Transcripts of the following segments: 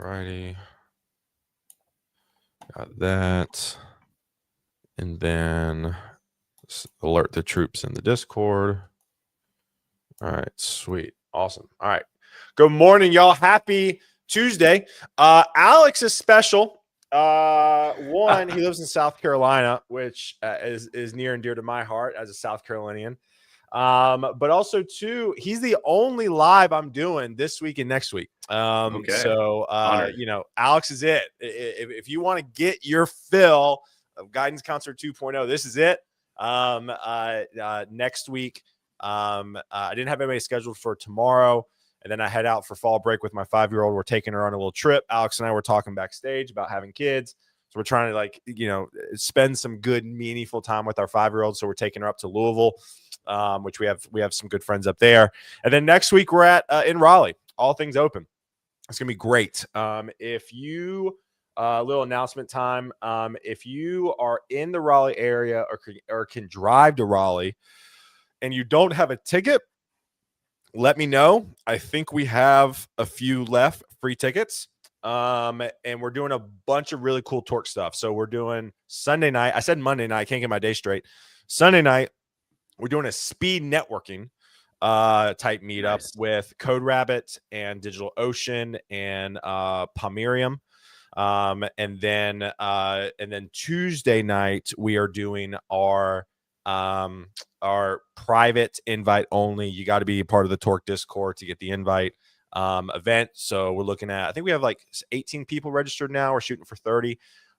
Alrighty. Got that. And then alert the troops in the Discord. All right, sweet. Awesome. All right. Good morning, y'all. Happy Tuesday. Alex is special. One, he lives in South Carolina, which is near and dear to my heart as a South Carolinian. But also, two, he's the only live I'm doing this week and next week. Okay. So, Alex is it. If you want to get your fill of Guidance Counselor 2.0, this is it. Next week, I didn't have anybody scheduled for tomorrow. And then I head out for fall break with my 5-year-old. We're taking her on a little trip. Alex and I were talking backstage about having kids. So we're trying to spend some good, meaningful time with our 5-year-old. So we're taking her up to Louisville, which we have some good friends up there. And then next week we're at in Raleigh, All Things Open. It's going to be great. If you little announcement time, if you are in the Raleigh area or can drive to Raleigh and you don't have a ticket, let me know. I think we have a few left, free tickets. And we're doing a bunch of really cool Torque stuff. So we're doing Sunday night. I said Monday night. I can't get my day straight. Sunday night, we're doing a speed networking type meetup with Code Rabbit and DigitalOcean and Pomerium. And then Tuesday night, we are doing our private invite only. You got to be a part of the Torque Discord to get the invite event. So we're looking at, I think we have like 18 people registered now. We're shooting for 30.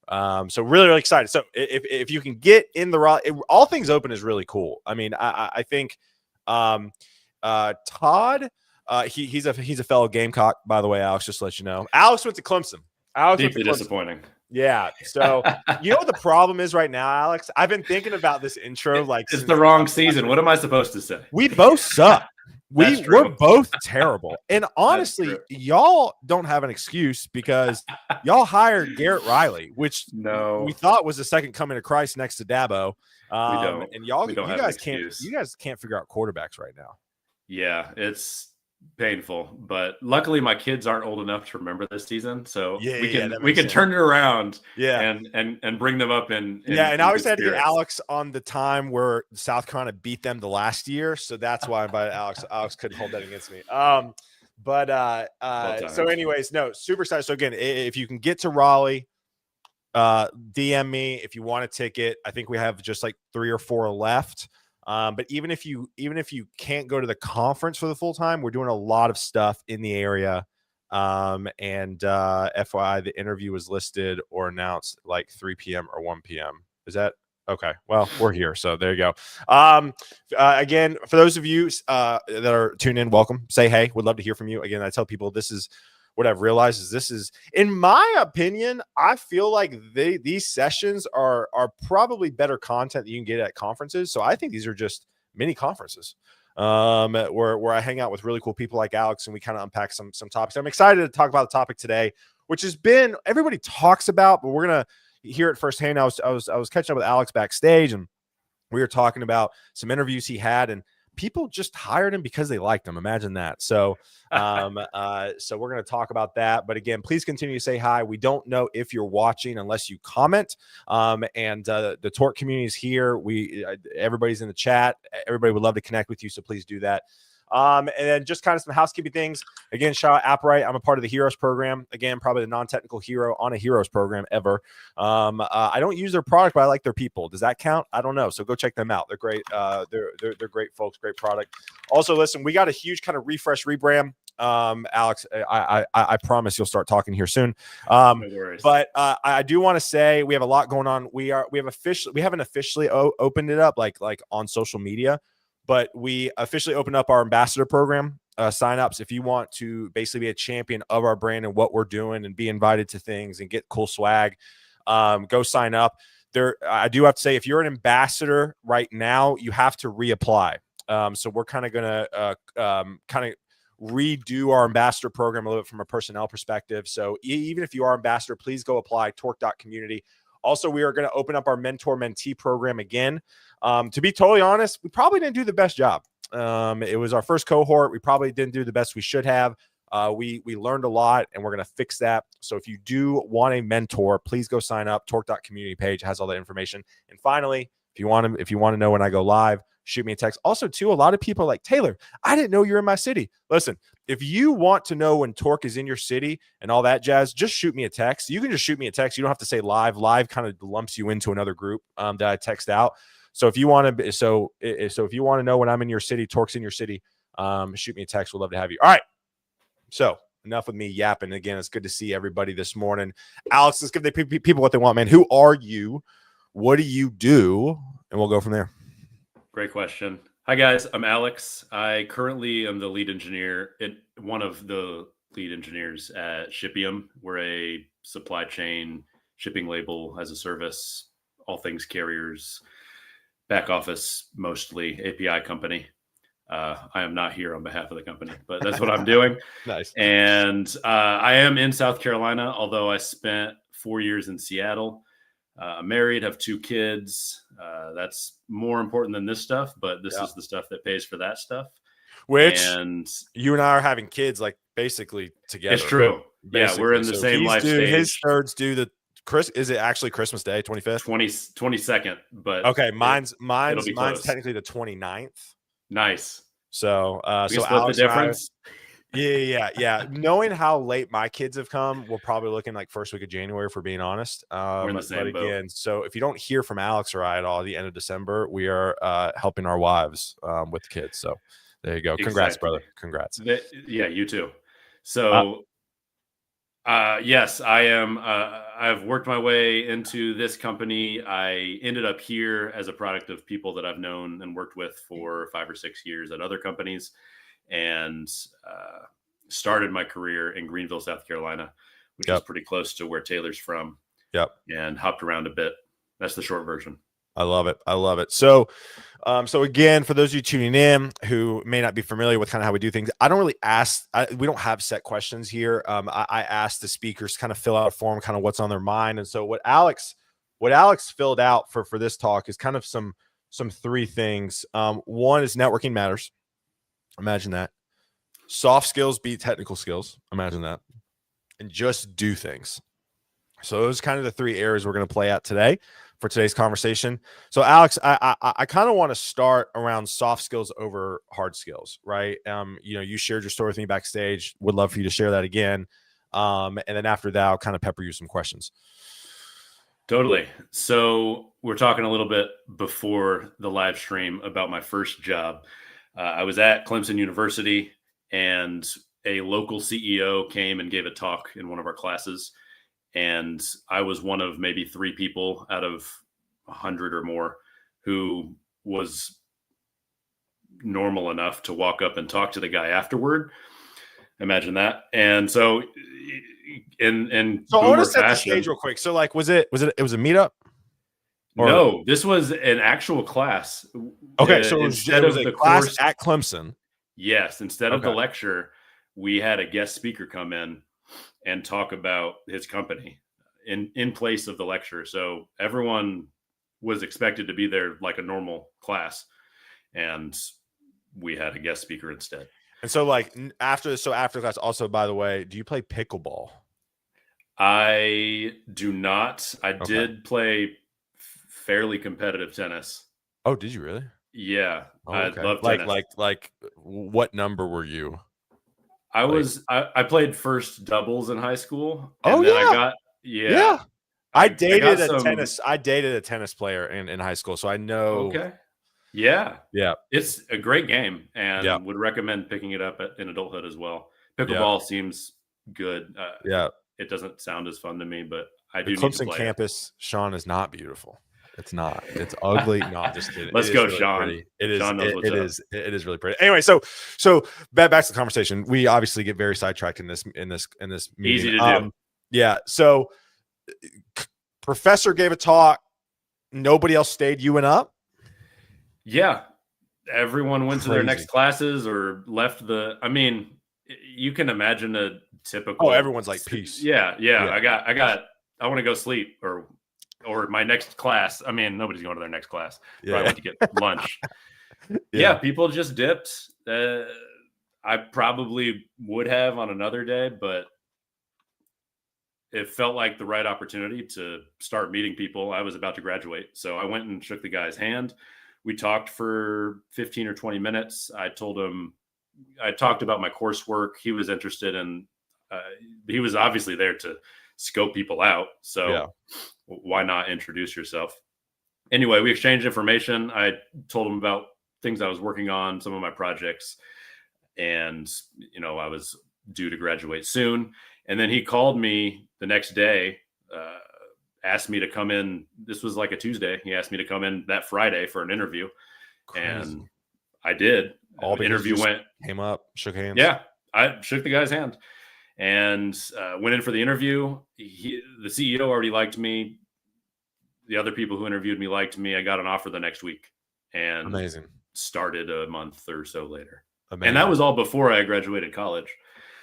So really, really excited. So if you can get in the Raleigh, All Things Open is really cool. I mean, I think Todd, he's a fellow Gamecock, by the way, Alex, just to let you know. Alex went to Clemson. Deeply disappointing. Yeah. So you know what the problem is right now, Alex? I've been thinking about this intro. It's the wrong season. What am I supposed to say? We both suck. We're both terrible. And honestly, y'all don't have an excuse because y'all hired Garrett Riley, which we thought was the second coming of Christ next to Dabo. We don't. And you guys can't figure out quarterbacks right now. Yeah, it's painful, but luckily my kids aren't old enough to remember this season, so we can turn it around and bring them up in and I always had to get Alex on the time where South Carolina beat them the last year, so that's why I invited Alex couldn't hold that against me. So anyways, no, super excited. So again, if you can get to Raleigh, DM me if you want a ticket. I think we have just like 3 or 4 left. But even if you can't go to the conference for the full time, we're doing a lot of stuff in the area. FYI, the interview was listed or announced like 3 p.m. or 1 p.m. Is that okay? Well, we're here, so there you go. Again, for those of you that are tuned in, welcome. Say hey. Would love to hear from you. Again, I tell people this is what I've realized is this is, in my opinion, I feel like these sessions are probably better content that you can get at conferences. So I think these are just mini conferences where I hang out with really cool people like Alex and we kind of unpack some topics. I'm excited to talk about the topic today, which has been everybody talks about, but we're gonna hear it firsthand. I was catching up with Alex backstage and we were talking about some interviews he had and people just hired him because they liked him. Imagine that. So, so we're going to talk about that. But again, please continue to say hi. We don't know if you're watching unless you comment. The Torque community is here. Everybody's in the chat. Everybody would love to connect with you. So please do that. And then just kind of some housekeeping things. Again, shout out Appright. I'm a part of the Heroes program. Again, probably the non-technical hero on a Heroes program ever. I don't use their product, but I like their people. Does that count? I don't know. So go check them out. They're great. They're great folks. Great product. Also, listen, we got a huge kind of refresh rebrand. Alex, I promise you'll start talking here soon. No worries. But I do want to say we have a lot going on. We haven't officially opened it up like on social media. But we officially opened up our ambassador program signups. If you want to basically be a champion of our brand and what we're doing and be invited to things and get cool swag, go sign up. I do have to say, if you're an ambassador right now, you have to reapply. So we're kind of going to kind of redo our ambassador program a little bit from a personnel perspective. So even if you are ambassador, please go apply, torque.community. Also, we are going to open up our mentor-mentee program again. To be totally honest, we probably didn't do the best job. It was our first cohort. We probably didn't do the best we should have. We learned a lot, and we're going to fix that. So if you do want a mentor, please go sign up. Torque.community page has all that information. And finally, if you want to know when I go live, shoot me a text. Also, too, a lot of people are like, Taylor, I didn't know you're in my city. Listen, if you want to know when Torque is in your city and all that jazz, just shoot me a text. You can just shoot me a text. You don't have to say live. Live kind of lumps you into another group that I text out. So if you want to, if you want to know when I'm in your city, Torque's in your city, shoot me a text. We'd love to have you. All right. So enough with me yapping. Again, it's good to see everybody this morning. Alex, let's give the people what they want, man. Who are you? What do you do? And we'll go from there. Great question. Hi, guys. I'm Alex. I currently am the lead engineer one of the lead engineers at Shipium. We're a supply chain shipping label as a service, all things carriers, back office, mostly API company. I am not here on behalf of the company, but that's what I'm doing. Nice. And I am in South Carolina, although I spent 4 years in Seattle. I'm married, have 2 kids. That's more important than this stuff, but this is the stuff that pays for that stuff. And you and I are having kids like basically together. It's true. Basically. Yeah, we're in the same life stage. His third's due the is it actually Christmas Day, 25th? 22nd, but okay, mine's technically the 29th. Nice. So so Alex the difference. Yeah. Knowing how late my kids have come, we're probably looking like first week of January, for being honest. We're in the same boat. Again, so if you don't hear from Alex or I at all at the end of December, we are helping our wives with the kids. So there you go. Congrats, brother. Congrats. Yeah, you too. So yes, I am. I've worked my way into this company. I ended up here as a product of people that I've known and worked with for 5 or 6 years at other companies, and started my career in Greenville, South Carolina, which is pretty close to where Taylor's from. Yep. And hopped around a bit. That's the short version. I love it. So, so again, for those of you tuning in who may not be familiar with kind of how we do things, I don't really ask. We don't have set questions here. I ask the speakers kind of fill out a form, kind of what's on their mind. And so what Alex filled out for this talk is kind of some 3 things. One is networking matters. Imagine that. Soft skills beat technical skills. Imagine that. And just do things. So those are kind of the 3 areas we're going to play out today for today's conversation. So Alex, I kind of want to start around soft skills over hard skills, right? You shared your story with me backstage. Would love for you to share that again. And then after that, I'll kind of pepper you some questions. Totally. So we're talking a little bit before the live stream about my first job. I was at Clemson University, and a local CEO came and gave a talk in one of our classes. And I was one of maybe 3 people out of 100 or more who was normal enough to walk up and talk to the guy afterward. Imagine that. And so so I want to set the stage real quick. So like, was it a meetup? Or? No, this was an actual class. Okay. So it was a class at Clemson. Yes. Instead of the lecture, we had a guest speaker come in and talk about his company in place of the lecture. So everyone was expected to be there like a normal class, and we had a guest speaker instead. And so like after class, also, by the way, do you play pickleball? I do not. I did play fairly competitive tennis. Oh, did you really? Yeah. I love tennis. Like what number were you? I played first doubles in high school. And then I dated I dated a tennis player in high school, so I know. Okay. Yeah. Yeah. It's a great game, and would recommend picking it up in adulthood as well. Pickleball seems good. It doesn't sound as fun to me, but I do. The Clemson campus, Sean, is not beautiful. It's not. It's ugly. No, I'm just kidding. Let's go, really Sean. Pretty. It is. Sean knows it is really pretty. Anyway, so back to the conversation. We obviously get very sidetracked in this meeting. Easy to do. Yeah. So professor gave a talk. Nobody else stayed. You went up. Yeah. Everyone went to their next classes or left the. I mean, you can imagine a typical. Oh, everyone's like, peace. Yeah. I want to go sleep or my next class. I mean, nobody's going to their next class. I went to get lunch. People just dipped. I probably would have on another day, but it felt like the right opportunity to start meeting people. I was about to graduate. So I went and shook the guy's hand. We talked for 15 or 20 minutes. I told him, I talked about my coursework. He was interested in, he was obviously there to scope people out. Yeah. So why not introduce yourself? Anyway, we exchanged information. I told him about things I was working on, some of my projects, and I was due to graduate soon. And then he called me the next day, asked me to come in. This was like a Tuesday. He asked me to come in that Friday for an interview. Crazy. And I did. All the interview went, came up, shook hands. Yeah, I shook the guy's hand and went in for the interview. The CEO already liked me. The other people who interviewed me liked me. I got an offer the next week and amazing. Started a month or so later. Amazing. And that was all before I graduated college.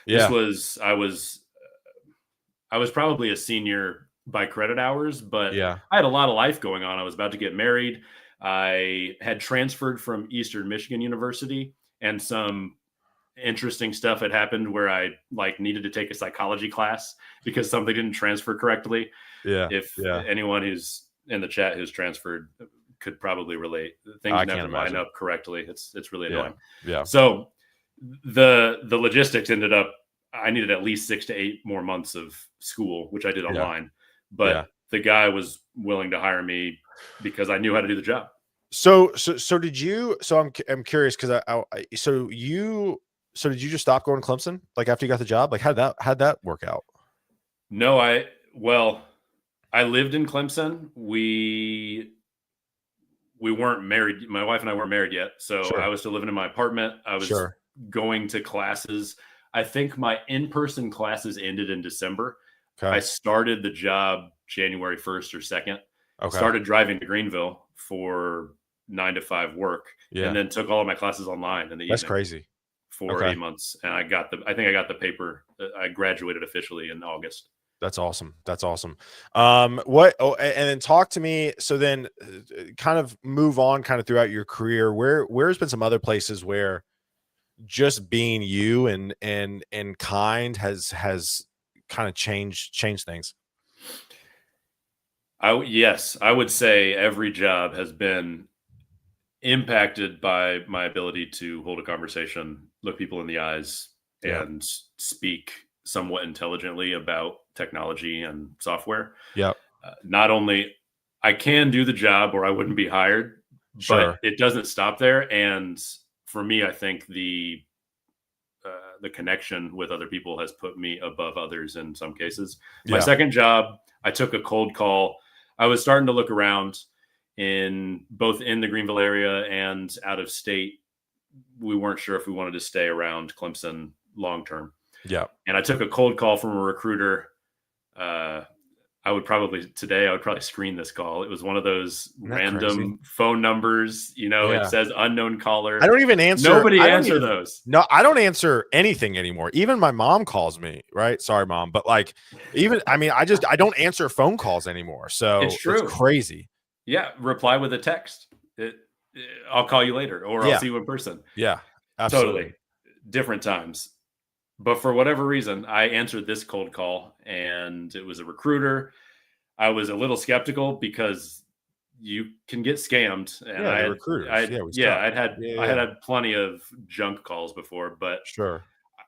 Yeah. I was probably a senior by credit hours, but yeah, I had a lot of life going on. I was about to get married. I had transferred from Eastern Michigan University, and some interesting stuff had happened where I needed to take a psychology class because something didn't transfer correctly. Yeah. If anyone who's in the chat who's transferred could probably relate. Things never line up correctly. It's really annoying. Yeah. So the logistics ended up, I needed at least 6 to 8 more months of school, which I did online. But the guy was willing to hire me because I knew how to do the job. So did you? So I'm curious because did you just stop going to Clemson after you got the job? How'd that work out? No, I lived in Clemson. We weren't married. My wife and I weren't married yet, so I was still living in my apartment. I was going to classes. I think my in-person classes ended in December. Okay. I started the job January 1st or 2nd. Okay. Started driving to Greenville for 9 to 5 work, and then took all of my classes online in the evening. That's crazy. For 8 months, and I think I got the paper. I graduated officially in August. That's awesome. And then talk to me. So then kind of move on kind of throughout your career. Where's been some other places where just being you and kind has kind of changed things? I would say every job has been impacted by my ability to hold a conversation, look people in the eyes, and speak somewhat intelligently about technology and software. Yeah. Not only I can do the job or I wouldn't be hired, but it doesn't stop there. And for me, I think the connection with other people has put me above others in some cases. My second job, I took a cold call. I was starting to look around both in the Greenville area and out of state. We weren't sure if we wanted to stay around Clemson long term. Yeah. And I took a cold call from a recruiter. I would probably screen this call. It was one of those random phone numbers, it says unknown caller. I don't even answer. Nobody answer those. No, I don't answer anything anymore. Even my mom calls me, right? Sorry, Mom. But I don't answer phone calls anymore. So it's true. It's crazy. Yeah. Reply with a text. I'll call you later, or I'll see you in person. Yeah, absolutely. Totally different times. But for whatever reason, I answered this cold call, and it was a recruiter. I was a little skeptical because you can get scammed. And I had plenty of junk calls before, but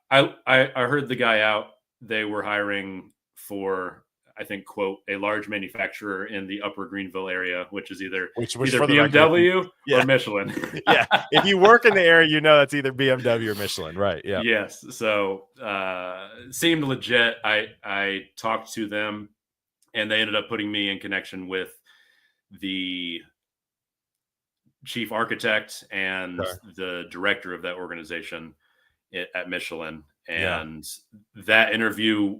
I heard the guy out. They were hiring for, I think, quote, a large manufacturer in the upper Greenville area, which is either BMW or Michelin. Yeah. If you work in the area, that's either BMW or Michelin. Right. Yeah. Yes. So seemed legit. I talked to them, and they ended up putting me in connection with the chief architect and the director of that organization at Michelin. And that interview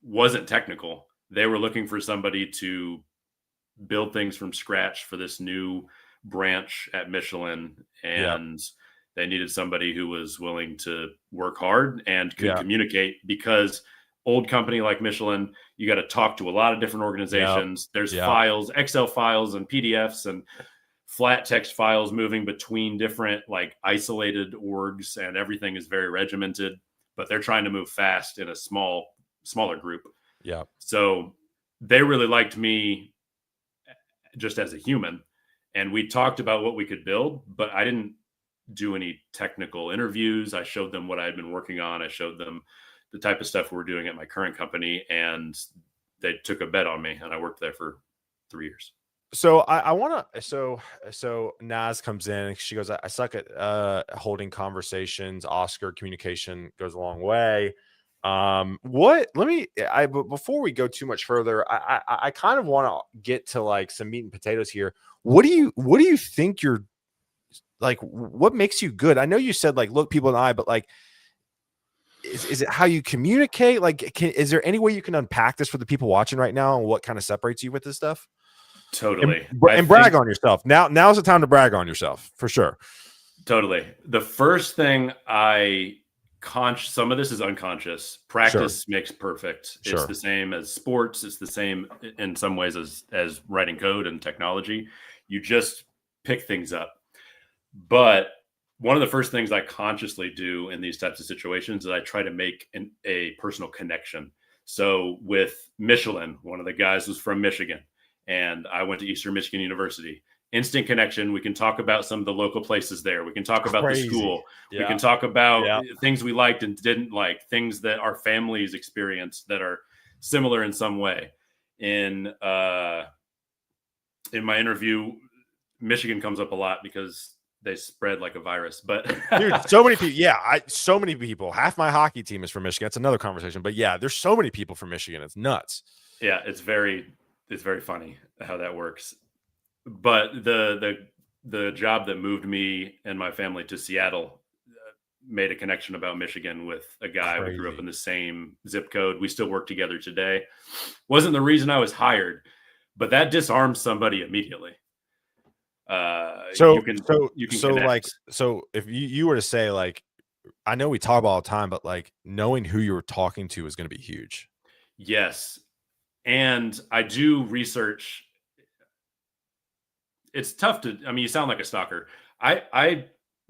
wasn't technical. They were looking for somebody to build things from scratch for this new branch at Michelin. And they needed somebody who was willing to work hard and could communicate, because old company like Michelin, you got to talk to a lot of different organizations. There's files, Excel files and PDFs and flat text files moving between different like isolated orgs, and everything is very regimented, but they're trying to move fast in a smaller group. Yeah. So they really liked me just as a human, and we talked about what we could build, but I didn't do any technical interviews. I showed them what I had been working on. I showed them the type of stuff we're doing at my current company, and they took a bet on me, and I worked there for 3 years. So I want to, so Naz comes in, she goes, I suck at holding conversations. Oscar, communication goes a long way. Before we go too much further, I kind of want to get to like some meat and potatoes here. What do you think you're like, what makes you good? I know you said like, look people in the eye, but like, is it how you communicate? Like, is there any way you can unpack this for the people watching right now and what kind of separates you with this stuff? Totally. And brag on yourself. Now's the time to brag on yourself for sure. Totally. The first thing some of this is unconscious. Practice makes perfect. It's the same as sports. It's the same in some ways as writing code and technology. You just pick things up. But one of the first things I consciously do in these types of situations is I try to make a personal connection. So with Michelin, one of the guys was from Michigan, and I went to Eastern Michigan University. Instant connection. We can talk about some of the local places there. We can talk about the school. Yeah. We can talk about things we liked and didn't like, things that our families experienced that are similar in some way. In my interview, Michigan comes up a lot because they spread like a virus. But dude, so many people. Yeah, so many people. Half my hockey team is from Michigan. That's another conversation. But yeah, there's so many people from Michigan. It's nuts. Yeah, it's very funny how that works. But the job that moved me and my family to Seattle made a connection about Michigan with a guy. Crazy. We grew up in the same zip code. We still work together today. Wasn't the reason I was hired, but that disarms somebody immediately. So if you were to say, like, I know we talk about all the time, but like knowing who you were talking to is going to be huge. Yes. And I do research. It's tough to, I mean, you sound like a stalker. I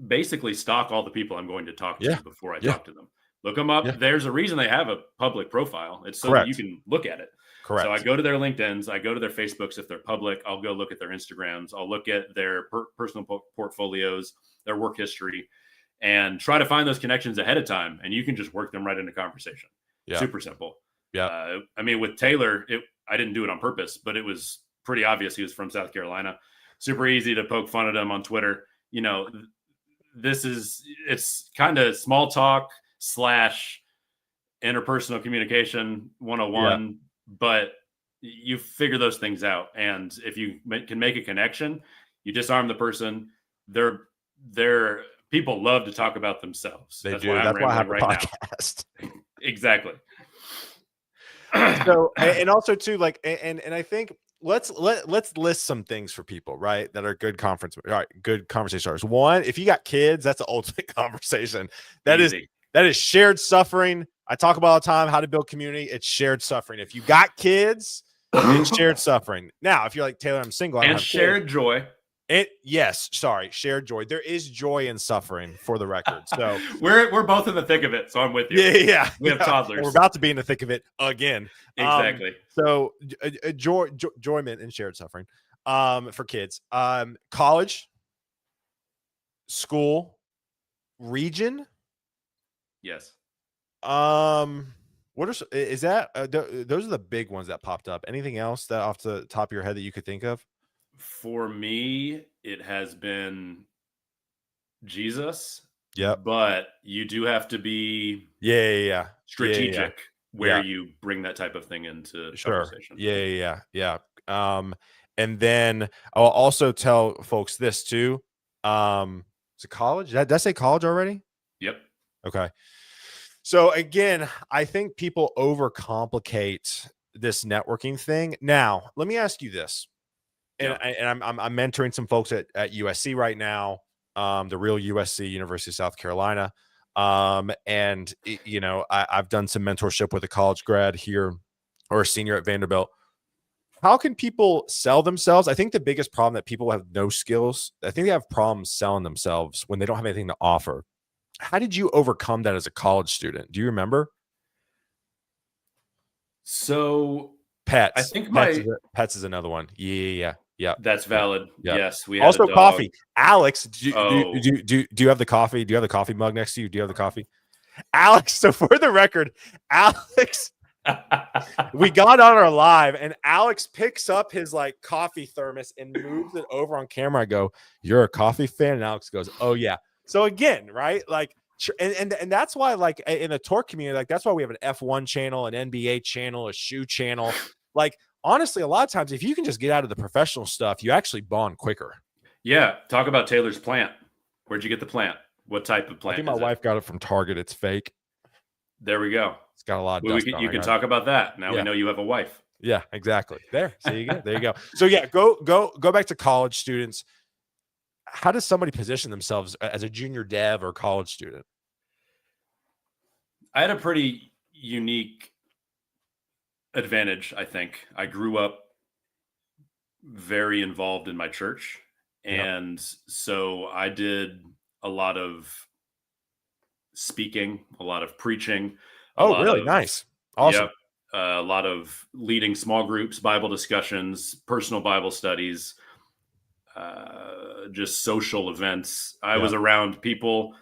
basically stalk all the people I'm going to talk to before I talk to them. Look them up. Yeah. There's a reason they have a public profile. It's so that you can look at it. Correct. So I go to their LinkedIn's, I go to their Facebooks if they're public. I'll go look at their Instagrams. I'll look at their personal portfolios, their work history, and try to find those connections ahead of time. And you can just work them right into conversation. Yeah. Super simple. Yeah. I mean, with Taylor, I didn't do it on purpose, but it was pretty obvious he was from South Carolina. Super easy to poke fun at him on Twitter. You know, it's kind of small talk / interpersonal communication 101, but you figure those things out. And if you can make a connection, you disarm the person. They're people love to talk about themselves. That's why I have a podcast. Exactly. So, and also too, like, and I think let's list some things for people, right, that are good good conversation starters. One, if you got kids, that's the ultimate conversation. That is shared suffering. I talk about all the time how to build community. It's shared suffering. If you got kids, it's shared suffering. Now, if you're like, Taylor, I'm single, and shared joy. Shared joy. There is joy in suffering, for the record. So we're both in the thick of it. So I'm with you. Yeah. We have toddlers. We're about to be in the thick of it again. Exactly. So enjoyment and shared suffering for kids. College, school, region. Yes. Those are the big ones that popped up. Anything else that off the top of your head that you could think of? For me, it has been Jesus. Yeah. But you do have to be strategic where you bring that type of thing into conversation. Yeah. And then I'll also tell folks this too. Is it college? Did I say college already? Yep. Okay. So again, I think people overcomplicate this networking thing. Now, let me ask you this. And I'm mentoring some folks at USC right now, the real USC, University of South Carolina. And you know, I've done some mentorship with a college grad here or a senior at Vanderbilt. how can people sell themselves? I think the biggest problem that people have no skills. I think they have problems selling themselves when they don't have anything to offer. How did you overcome that as a college student? Do you remember? So I Pets. think Pets my is pets is another one. Yeah. Yeah. that's Yeah. valid. Yeah. Yes, we had a Also dog. coffee. Alex, Oh, do you have the coffee? Do you have the coffee mug next to you? Do you have the coffee? Alex, so for the record, Alex, we got on our live and Alex picks up his like coffee thermos and moves it over on camera. I go, "You're a coffee fan?" And Alex goes, "Oh yeah." So again, right? Like and that's why like in the torque community, like that's why we have an F1 channel, an NBA channel, a shoe channel. Like honestly, a lot of times if you can just get out of the professional stuff, you actually bond quicker. yeah. Talk about Taylor's plant. Where'd you get the plant? What type of I think plant my is it? wife got it from Target. It's fake. There we go. It's got a lot of Well, dust on you it. can talk about that. Now we Yeah. know you have a wife. Yeah, exactly. There. See you go. There you go. So yeah, go back to college students. How does somebody position themselves as a junior dev or college student? I had a pretty unique advantage, I think. I grew up very involved in my church. Yep. And so I did a lot of speaking, a lot of preaching, a Oh, lot really? of, Nice. Awesome. yep, a lot of leading small groups, Bible discussions, personal Bible studies, just social events. I was Yep. around people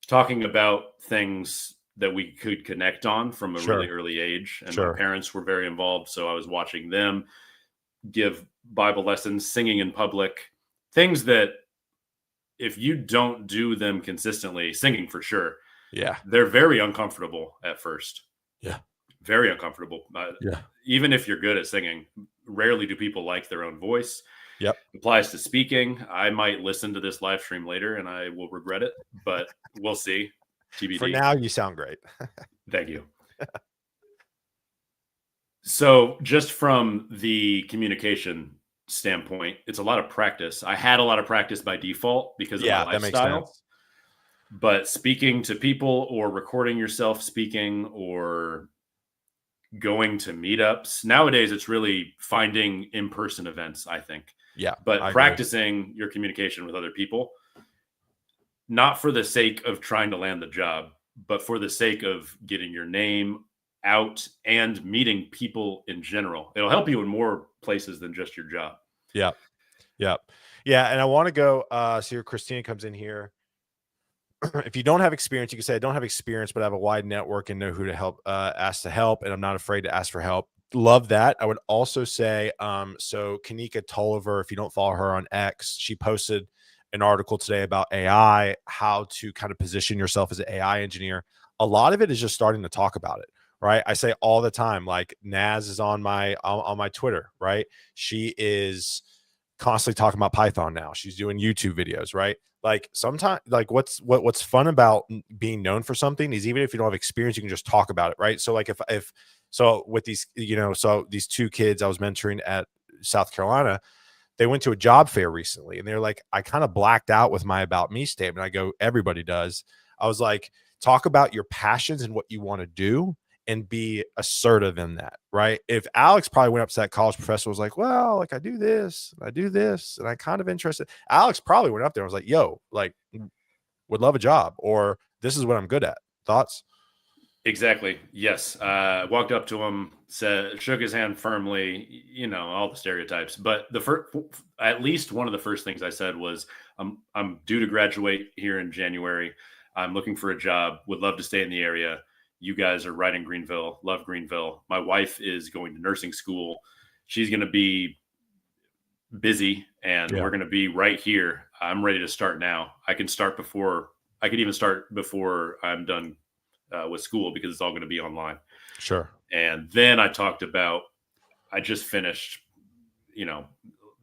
talking about things that we could connect on from a really Sure. early age. And my Sure. parents were very involved. So I was watching them give Bible lessons, singing in public, things that if you don't do them consistently, singing for sure, Yeah. they're very uncomfortable at first. Yeah. Very uncomfortable. Yeah. Even if you're good at singing, rarely do people like their own voice. Yep. Applies to speaking. I might listen to this live stream later and I will regret it, but we'll see. TBD. For now, you sound great. Thank you. So, just from the communication standpoint, it's a lot of practice. I had a lot of practice by default because of my Yeah, that makes lifestyle. sense. But speaking to people or recording yourself speaking or going to meetups, nowadays it's really finding in-person events, I think. Yeah. But I agree. practicing your communication with other people, not for the sake of trying to land the job, but for the sake of getting your name out and meeting people in general. It'll help you in more places than just your job. Yeah. Yeah. Yeah. And I want to go so here Christina comes in here. If you don't have experience, you can say I don't have experience, but I have a wide network and know who to help, ask to help, and I'm not afraid to ask for help. Love that. I would also say, so Kanika Tolliver, if you don't follow her on X, she posted an article today about AI, how to kind of position yourself as an AI engineer. A lot of it is just starting to talk about it, right? I say all the time, like Naz is on my Twitter, right? She is constantly talking about Python now. She's doing YouTube videos, right? Like sometimes, like what's fun about being known for something is even if you don't have experience, you can just talk about it, right? So like if so with these, so these two kids I was mentoring at South Carolina, they went to a job fair recently and they're like, I kind of blacked out with my about me statement. I go, everybody does. I was like, talk about your passions and what you want to do and be assertive in that, right? If Alex probably went up to that college professor was like, well, like I do this, and I kind of interested. Alex probably went up there and was like, yo, like would love a job, or this is what I'm good at. Thoughts? Exactly. Yes. Walked up to him, shook his hand firmly, all the stereotypes. But at least one of the first things I said was, I'm due to graduate here in January. I'm looking for a job, would love to stay in the area. You guys are right in Greenville, love Greenville. My wife is going to nursing school. She's going to be busy and we're going to be right here. I'm ready to start now. I could even start before I'm done with school because it's all going to be online. Sure. And then I talked about, I just finished,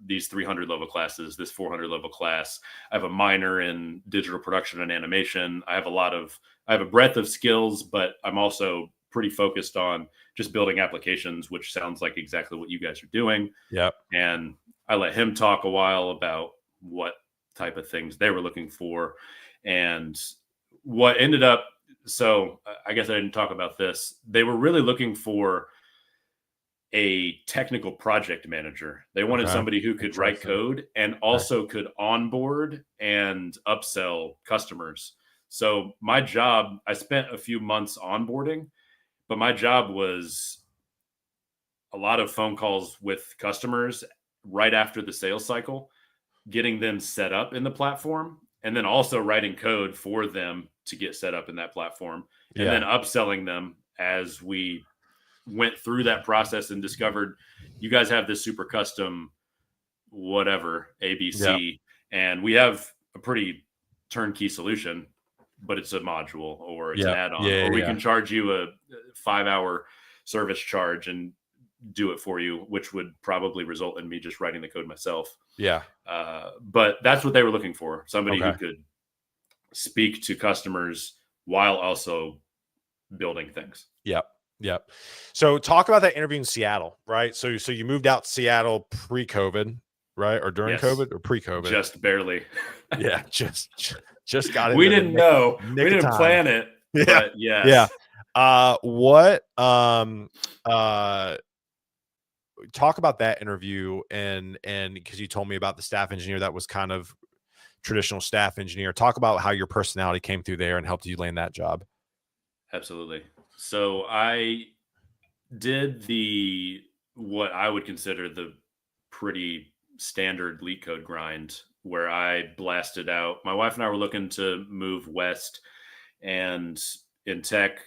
these 300 level classes, this 400 level class. I have a minor in digital production and animation. I have a breadth of skills, but I'm also pretty focused on just building applications, which sounds like exactly what you guys are doing. Yeah. And I let him talk a while about what type of things they were looking for. And what ended up, so I guess I didn't talk about this. They were really looking for a technical project manager. They wanted Okay. somebody who could write code and also could onboard and upsell customers. So my job, I spent a few months onboarding, but my job was a lot of phone calls with customers right after the sales cycle, getting them set up in the platform, and then also writing code for them to get set up in that platform, and then upselling them as we went through that process and discovered you guys have this super custom whatever ABC, and we have a pretty turnkey solution, but it's a module or it's an add-on, or we can charge you a 5-hour service charge and do it for you, which would probably result in me just writing the code myself. But that's what they were looking for, somebody who could speak to customers while also building things. Yep. So talk about that interview in Seattle, right? So you moved out to Seattle pre-COVID, right? Or during COVID or pre-COVID? Just barely. just got it. We didn't know. We didn't plan it. But yes. What talk about that interview and because you told me about the staff engineer that was kind of traditional staff engineer. Talk about how your personality came through there and helped you land that job. Absolutely. So I did what I would consider the pretty standard leak code grind, where I blasted out. My wife and I were looking to move west, and in tech,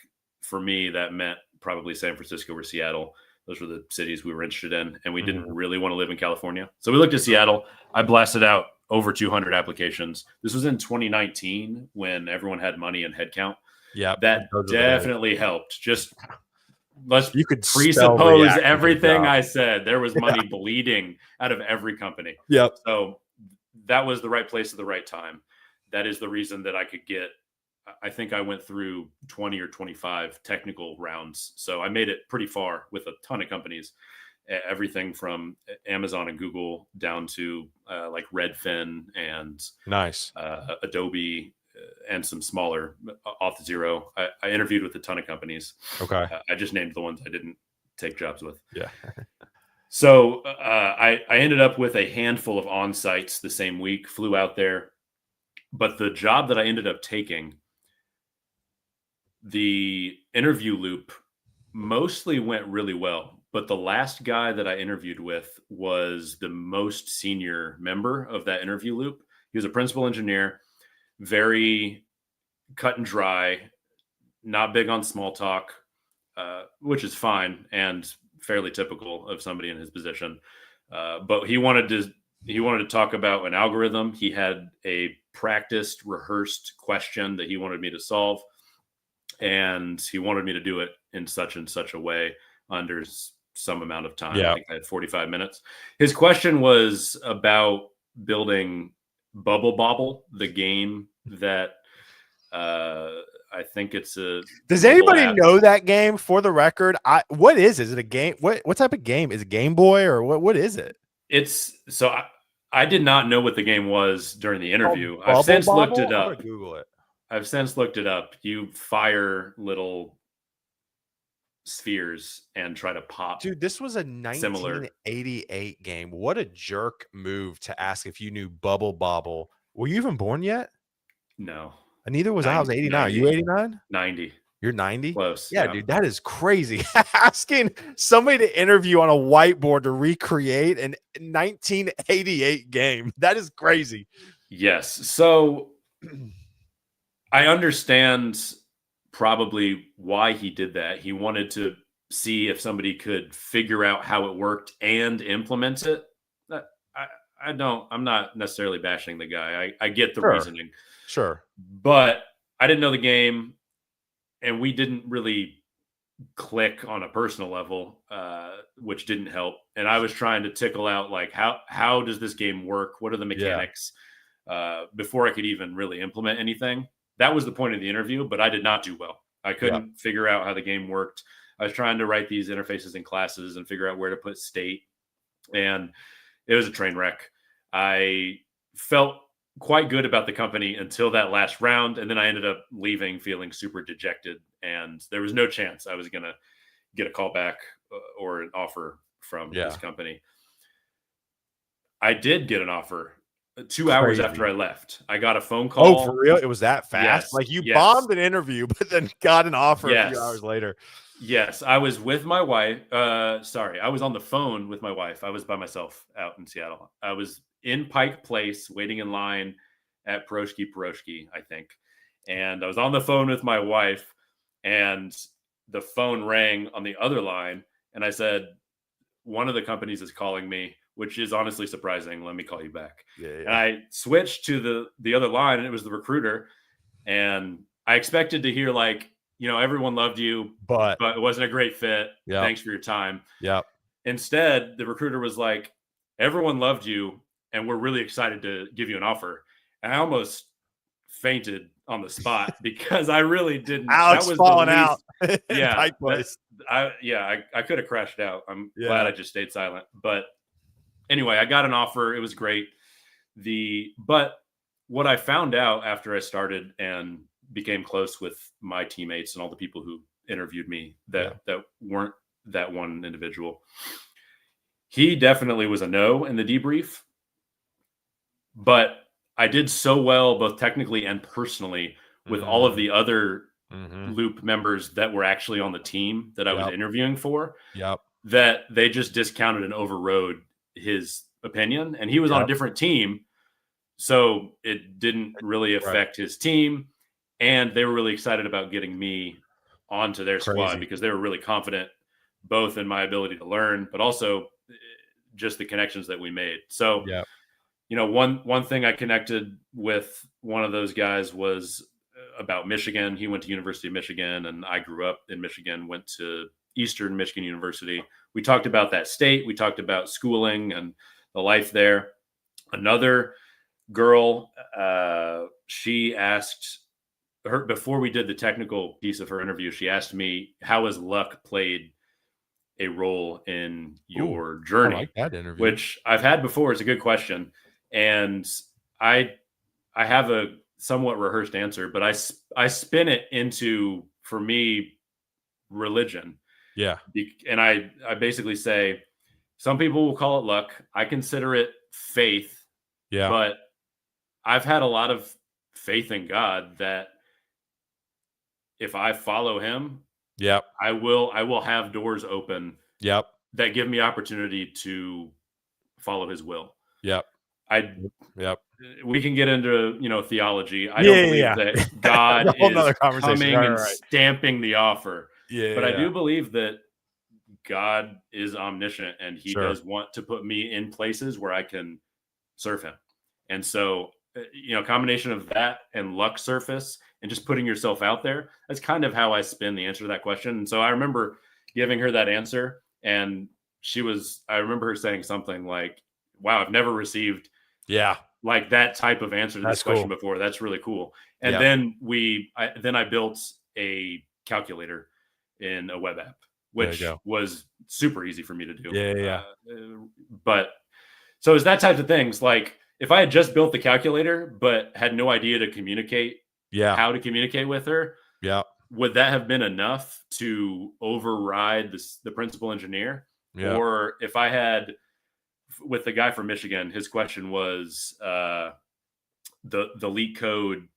for me, that meant probably San Francisco or Seattle. Those were the cities we were interested in, and we didn't really want to live in California. So we looked at Seattle. I blasted out over 200 appecations. This was in 2019 when everyone had money and headcount. Yeah, that definitely helped. Just you could presuppose everything I said. There was money bleeding out of every company. Yep. So that was the right place at the right time. That is the reason that I could get, I think I went through 20 or 25 technical rounds. So I made it pretty far with a ton of companies, everything from Amazon and Google down to like Redfin and Adobe, and some smaller Auth0. I interviewed with a ton of companies. Okay. I just named the ones I didn't take jobs with. Yeah. So I ended up with a handful of on-sites the same week, flew out there. But the job that I ended up taking, the interview loop mostly went really well. But the last guy that I interviewed with was the most senior member of that interview loop. He was a principal engineer, very cut and dry, not big on small talk, which is fine and fairly typical of somebody in his position. But he wanted to talk about an algorithm. He had a practiced, rehearsed question that he wanted me to solve, and he wanted me to do it in such and such a way under some amount of time. I think I had 45 minutes. His question was about building Bubble Bobble, the game that I think it's a. Does anybody know that game? For the record, what is it? Is it a game? What type of game is it? Game Boy or what is it? It's so I did not know what the game was during the interview. I've since looked it up. Google it. I've since looked it up. You fire little spheres and try to pop. Dude, this was a 1988 game. What a jerk move to ask if you knew Bubble Bobble. Were you even born yet? No. And neither was I. I was 89. 90. You 89? 90. You're 90? Close. Yeah, dude, that is crazy. Asking somebody to interview on a whiteboard to recreate an 1988 game. That is crazy. Yes. So I understand probably why he did that. He wanted to see if somebody could figure out how it worked and implement it. I'm not necessarily bashing the guy. I get the reasoning. Sure. But I didn't know the game, and we didn't really click on a personal level, which didn't help. And I was trying to tickle out, like, how does this game work? What are the mechanics? Before I could even really implement anything. That was the point of the interview, but I did not do well. I couldn't figure out how the game worked. I was trying to write these interfaces in classes and figure out where to put state. And it was a train wreck. I felt quite good about the company until that last round. And then I ended up leaving feeling super dejected. And there was no chance I was going to get a call back or an offer from Yeah. this company. I did get an offer 2 hours Crazy. after I left. I got a phone Oh, call. for real? It was that fast? Yes. Like you Yes. bombed an interview, but then got an offer a few Yes. hours later. Yes. I was with my wife. Sorry. I was on the phone with my wife. I was by myself out in Seattle. I was in Pike Place waiting in line at Pierogi, I think. And I was on the phone with my wife, and the phone rang on the other line. And I said, one of the companies is calling me, which is honestly surprising. Let me call you back. Yeah, And yeah. I switched to the other line, and it was the recruiter. And I expected to hear like, everyone loved you, But but it wasn't a great fit. yeah, Thanks for your time. yeah. Instead, the recruiter was like, everyone loved you, and we're really excited to give you an offer. And I almost fainted on the spot because I really didn't. That Alex was the falling out least. in Yeah, Pike Place. I could have crashed out. I'm glad Yeah. I just stayed silent. But anyway, I got an offer. It was great. But what I found out after I started and became close with my teammates and all the people who interviewed me that weren't that one individual, he definitely was a no in the debrief. But I did so well, both technically and personally, with all of the other Loop members that were actually on the team that I was interviewing for, that they just discounted and overrode his opinion. And he was on a different team, so it didn't really affect his team. And they were really excited about getting me onto their squad because they were really confident both in my ability to learn, but also just the connections that we made. So, one thing I connected with one of those guys was about Michigan. He went to University of Michigan, and I grew up in Michigan, went to Eastern Michigan University. We talked about that state. We talked about schooling and the life there. Another girl, she asked her, before we did the technical piece of her interview, she asked me, how has luck played a role in your journey? I like that interview. Which I've had before. It's a good question. And I have a somewhat rehearsed answer, but I spin it into, for me, religion. Yeah. And I basically say, some people will call it luck. I consider it faith. Yeah. But I've had a lot of faith in God that if I follow him, I will have doors open that give me opportunity to follow his will. We can get into theology. I don't believe that God is coming and stamping the offer. But I do believe that God is omniscient, and he does want to put me in places where I can serve him. And so, combination of that and luck surface and just putting yourself out there, that's kind of how I spin the answer to that question. And so I remember giving her that answer, and I remember her saying something like, wow, I've never received like that type of answer to this question before. That's really cool. And then I built a calculator in a web app, which was super easy for me to do. But so it's that type of things. Like if I had just built the calculator, but had no idea to communicate, how to communicate with her, would that have been enough to override the principal engineer? Or if I had, with the guy from Michigan, his question was the leak code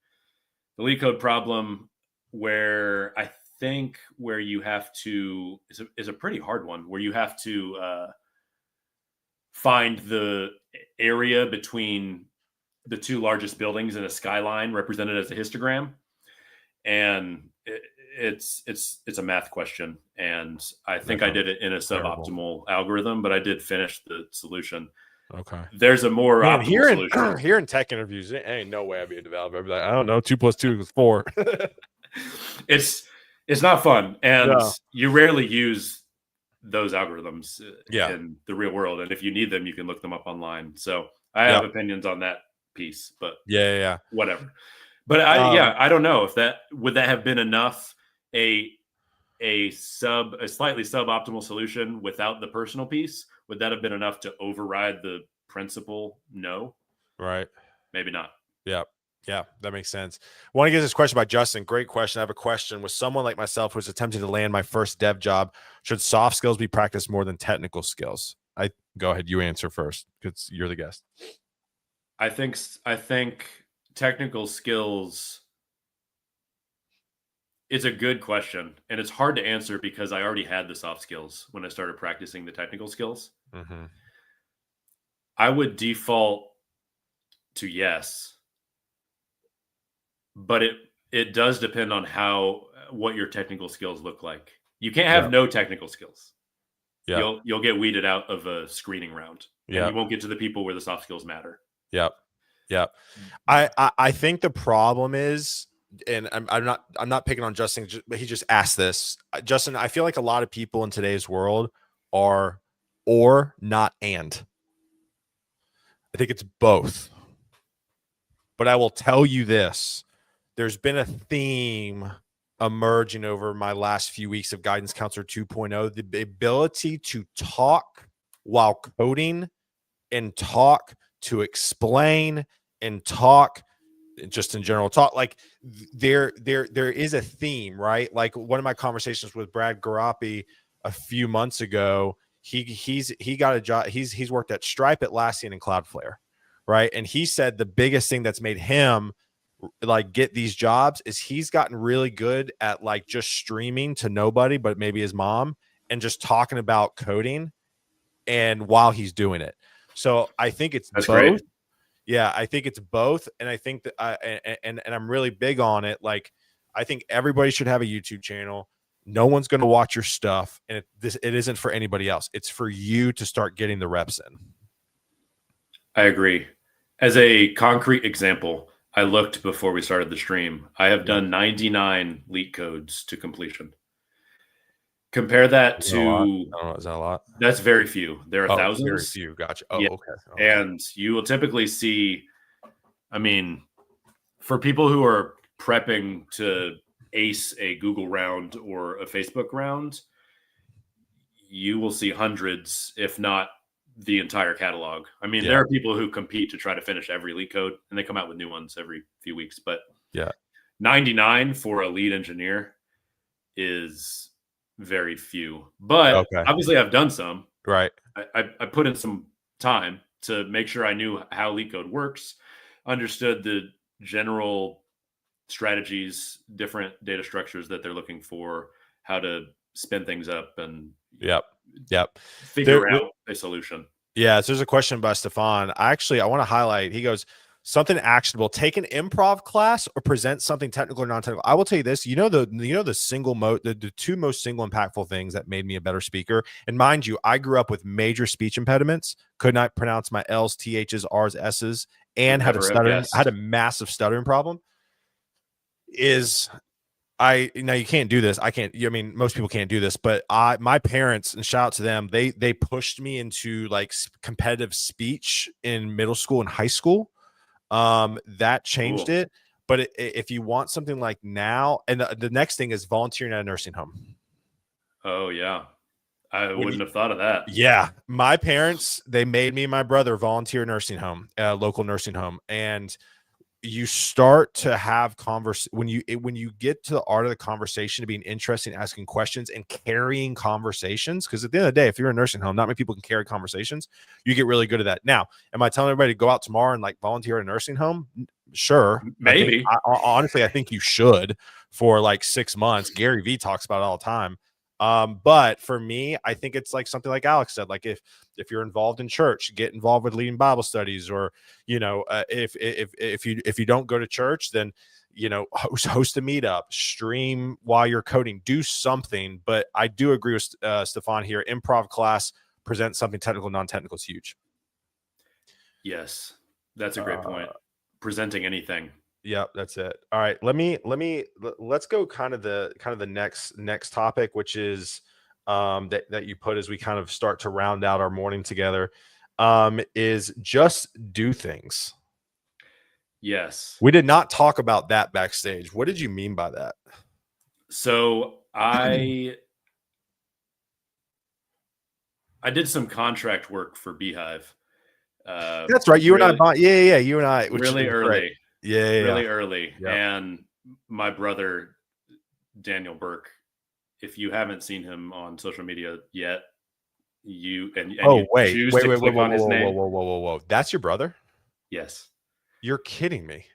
problem, where I think where you have to is a pretty hard one, where you have to find the area between the two largest buildings in a skyline represented as a histogram. And it's a math question. And I think I did it in a suboptimal algorithm, but I did finish the solution. Okay. There's a more optimal solution. Here in tech interviews, there ain't no way I'd be a developer. I'd be like, I don't know, 2 + 2 is 4. It's not fun. And you rarely use those algorithms in the real world. And if you need them, you can look them up online. So I have opinions on that piece, but whatever. But I don't know if that would have been enough, a slightly suboptimal solution without the personal piece. Would that have been enough to override the principal? No. Right. Maybe not. Yeah, that makes sense. I want to get this question by Justin. Great question. I have a question. With someone like myself who's attempting to land my first dev job, Should soft skills be practiced more than technical skills? I go ahead. You answer first because you're the guest. I think technical skills. It's a good question, and it's hard to answer because I already had the soft skills when I started practicing the technical skills. Mm-hmm. I would default to yes, but it does depend on what your technical skills look like. You can't have Yep. no technical skills. Yep. You'll get weeded out of a screening round, and Yep. you won't get to the people where the soft skills matter. Yep. Yep. I think the problem is, and I'm not picking on Justin, but he just asked this. Justin, I feel like a lot of people in today's world are or not and. I think it's both. But I will tell you this. There's been a theme emerging over my last few weeks of Guidance Counselor 2.0, the ability to talk while coding and talk to explain and talk just in general talk. Like there is a theme, right? Like one of my conversations with Brad Garapi a few months ago, he got a job. He's worked at Stripe, Atlassian, and Cloudflare, right? And he said the biggest thing that's made him like get these jobs is he's gotten really good at like just streaming to nobody but maybe his mom and just talking about coding and while he's doing it. So I think it's That's both. great. Yeah, I think it's both, and I think that and I'm really big on it. Like, I think everybody should have a YouTube channel. No one's going to watch your stuff, and it isn't for anybody else. It's for you to start getting the reps in. I agree. As a concrete example, I looked before we started the stream. I have done 99 leak codes to completion. Compare that to, I don't know, is that a lot? That's very few. There are thousands. Very few. Gotcha. Oh, Yeah. okay. And you will typically see, I mean, for people who are prepping to ace a Google round or a Facebook round, you will see hundreds, if not the entire catalog. I mean, there are people who compete to try to finish every leak code, and they come out with new ones every few weeks. But 99 for a lead engineer is very few. But obviously, I've done some. Right. I put in some time to make sure I knew how leak code works, understood the general strategies, different data structures that they're looking for, how to spin things up, and figure out a solution. Yeah, so there's a question by Stefan. I want to highlight. He goes, something actionable. Take an improv class or present something technical or non-technical. I will tell you this. The two most single impactful things that made me a better speaker. And mind you, I grew up with major speech impediments. Could not pronounce my L's, TH's, R's, S's, and had a massive stuttering problem. Now you can't do this. I can't. I mean, most people can't do this, but my parents, and shout out to them, they pushed me into like competitive speech in middle school and high school. That changed it. But if you want something like now, and the next thing is volunteering at a nursing home. Oh yeah, I wouldn't have thought of that. Yeah, my parents, they made me and my brother volunteer nursing home, local nursing home, and you start to have when you get to the art of the conversation, to being interesting, asking questions and carrying conversations. Because at the end of the day, if you're in a nursing home, not many people can carry conversations. You get really good at that. Now, am I telling everybody to go out tomorrow and like volunteer at a nursing home? Sure, maybe. Honestly, I think you should for like 6 months. Gary Vee talks about it all the time. But for me, I think it's like something like Alex said, like if you're involved in church, get involved with leading Bible studies, or, if you don't go to church, then, host a meetup, stream while you're coding, do something. But I do agree with Stefan here. Improv class, present something technical, non-technical is huge. Yes, that's a great point. Presenting anything. Yep, that's it. All right, let's go kind of the next topic, which is that you put as we kind of start to round out our morning together, is just do things. Yes. We did not talk about that backstage. What did you mean by that? So I did some contract work for Beehive. That's right. You and I, you and I, really early. Really early. Yeah. And my brother, Daniel Berk, if you haven't seen him on social media yet, you wait, choose wait, to wait, whoa, click whoa, on whoa, his whoa, whoa, name. whoa, whoa, whoa, whoa. That's your brother? Yes. You're kidding me.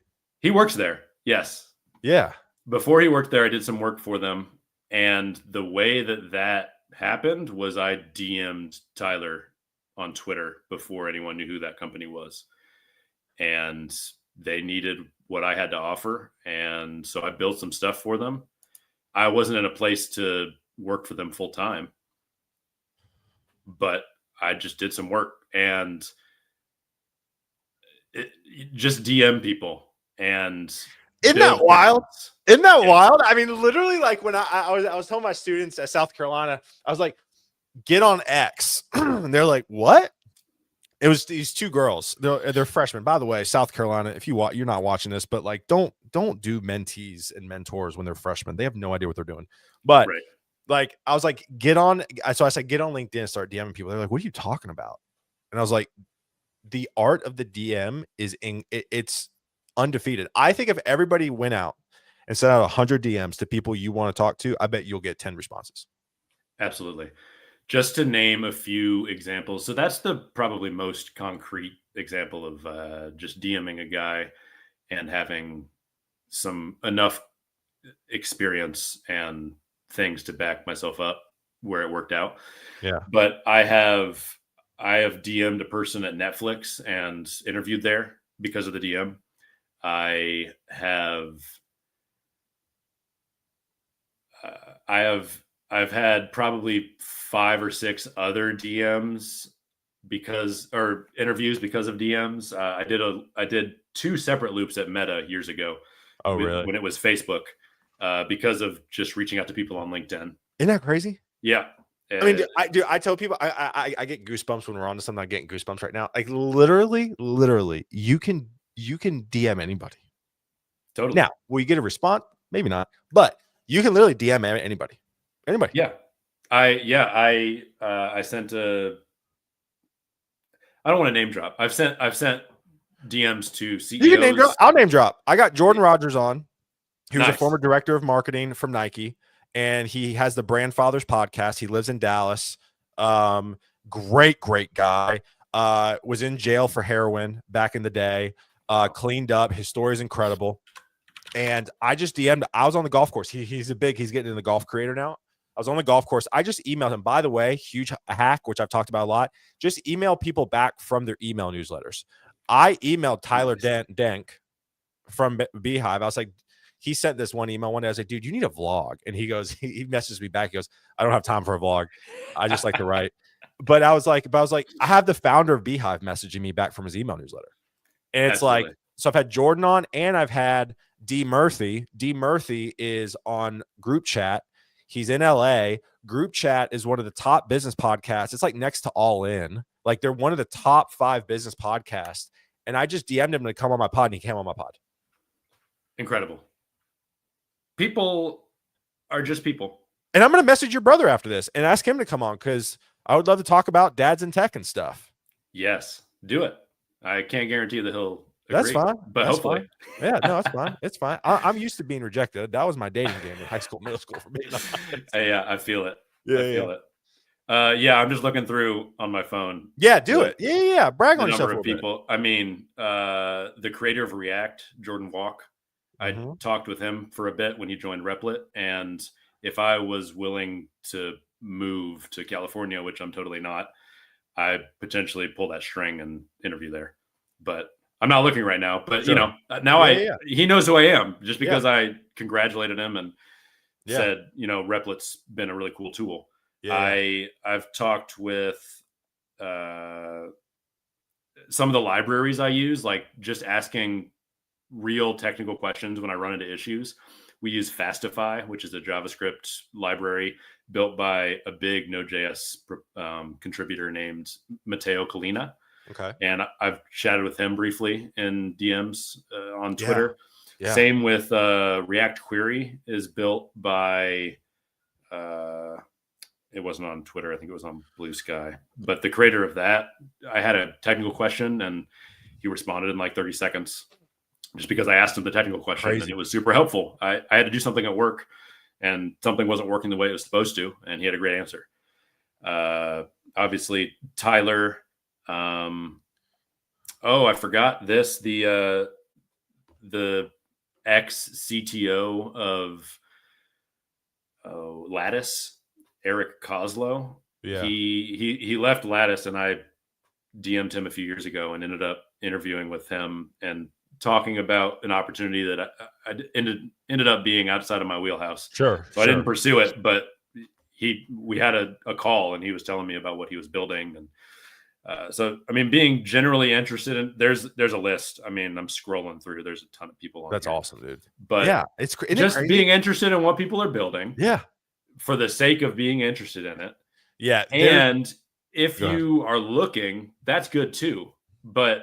He works there. Yes. Yeah. Before he worked there, I did some work for them. And the way that happened was I DM'd Tyler on Twitter before anyone knew who that company was. And they needed what I had to offer. And so I built some stuff for them. I wasn't in a place to work for them full time, but I just did some work and just DM people and Isn't that build wild? connections. Isn't that Yeah. wild? I mean, literally, like when I was telling my students at South Carolina, I was like, get on X. And they're like, what? It was these two girls. They're freshmen. By the way, South Carolina, if you're not watching this, but like don't do mentees and mentors when they're freshmen. They have no idea what they're doing. But Right. like I was like, get on. So I said, get on LinkedIn and start DMing people. They're like, what are you talking about? And I was like, the art of the DM is it's undefeated. I think if everybody went out and sent out 100 DMs to people you want to talk to, I bet you'll get 10 responses. Absolutely. Just to name a few examples. So that's the probably most concrete example of just DMing a guy and having some enough experience and things to back myself up where it worked out. Yeah. But I have DM'd a person at Netflix and interviewed there because of the DM. I've had probably 5 or 6 other DMs or interviews because of DMs. I did 2 separate loops at Meta years ago. Oh, really? When it was Facebook, because of just reaching out to people on LinkedIn. Isn't that crazy? Yeah. I mean, I tell people I get goosebumps when we're on to something. I'm getting goosebumps right now. Like literally, you can DM anybody. Totally. Now, will you get a response? Maybe not, but you can literally DM anybody. Anybody. Yeah. I sent a. I don't want to name drop. I've sent DMs to CEOs. You can name drop. I'll name drop. I got Jordan Rogers on. He was Nice. a former director of marketing from Nike, and he has the Brand Fathers podcast. He lives in Dallas. Great guy. Was in jail for heroin back in the day. Cleaned up. His story is incredible. And I just DM'd. I was on the golf course. He's getting in the golf creator now. I was on the golf course. I just emailed him. By the way, huge hack, which I've talked about a lot. Just email people back from their email newsletters. I emailed Tyler Denk from Beehive. I was like, he sent this one email one day. I was like, dude, you need a vlog. And he goes, he messages me back. He goes, I don't have time for a vlog. I just like to write. But I was like, I have the founder of Beehive messaging me back from his email newsletter. And it's Absolutely. like, so I've had Jordan on and I've had D Murphy. D Murphy is on Group Chat. He's in LA. Group Chat is one of the top business podcasts. It's like next to All In. Like they're one of the top 5 business podcasts. And I just DM'd him to come on my pod, and he came on my pod. Incredible. People are just people. And I'm going to message your brother after this and ask him to come on because I would love to talk about dads and tech and stuff. Yes, do it. I can't guarantee that he'll agree. That's fine. But that's hopefully. Fine. Yeah, no, that's fine. It's fine. I'm used to being rejected. That was my dating game in high school, middle school for me. Yeah, I feel it. Yeah, I feel it. Yeah, I'm just looking through on my phone. Yeah, do it. Yeah. Brag on yourself. The number of people. I mean, the creator of React, Jordan Walk, I talked with him for a bit when he joined Replit. And if I was willing to move to California, which I'm totally not, I potentially pull that string and interview there. But I'm not looking right now. But, sure. Now he knows who I am just because I congratulated him and said, Replit's been a really cool tool. Yeah. I've talked with some of the libraries I use, like just asking real technical questions when I run into issues. We use Fastify, which is a JavaScript library built by a big Node.js contributor named Matteo Colina. Okay. And I've chatted with him briefly in DMs on Twitter. Yeah. Same with React Query is built by it wasn't on Twitter. I think it was on Blue Sky. But the creator of that, I had a technical question and he responded in like 30 seconds just because I asked him the technical question. Crazy. And it was super helpful. I had to do something at work and something wasn't working the way it was supposed to, and he had a great answer. Obviously, Tyler. I forgot this. The ex CTO of Lattice, Eric Koslow. Yeah. He left Lattice, and I DM'd him a few years ago and ended up interviewing with him and talking about an opportunity that I ended up being outside of my wheelhouse. Sure. So I didn't pursue it, but we had a call, and he was telling me about what he was building. And so, I mean, being generally interested in, there's a list. I mean, I'm scrolling through, there's a ton of people on That's here. awesome, dude. But yeah, it's just being interested in what people are building. Yeah. For the sake of being interested in it. Yeah. And if you are looking, that's good too. But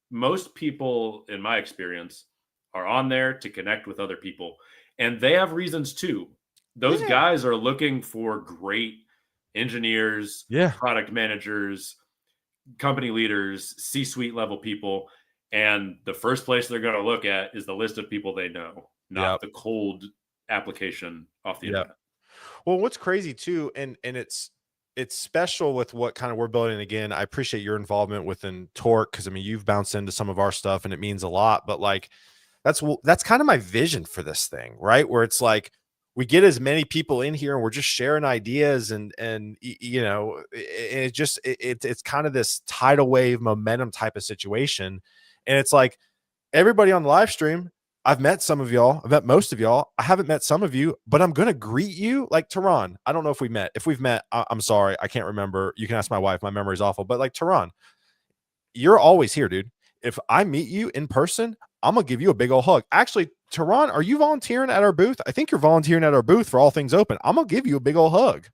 most people, in my experience, are on there to connect with other people. And they have reasons too. Those guys are looking for great engineers, product managers, company leaders, C-suite level people. And the first place they're going to look at is the list of people they know, not the cold application off the internet. Well, what's crazy too, and it's special with what kind of we're building. Again, I appreciate your involvement within Torque, because I mean, you've bounced into some of our stuff and it means a lot. But like, that's kind of my vision for this thing, right? Where it's like we get as many people in here and we're just sharing ideas, and you know, it's kind of this tidal wave momentum type of situation. And it's like everybody on the live stream, I've met some of y'all. I've met most of y'all. I haven't met some of you, but I'm going to greet you like Tehran. I don't know if we met. If we've met, I'm sorry. I can't remember. You can ask my wife. My memory's awful. But like Tehran, you're always here, dude. If I meet you in person, I'm going to give you a big old hug. Actually, Tehran, are you volunteering at our booth? I think you're volunteering at our booth for All Things Open. I'm going to give you a big old hug.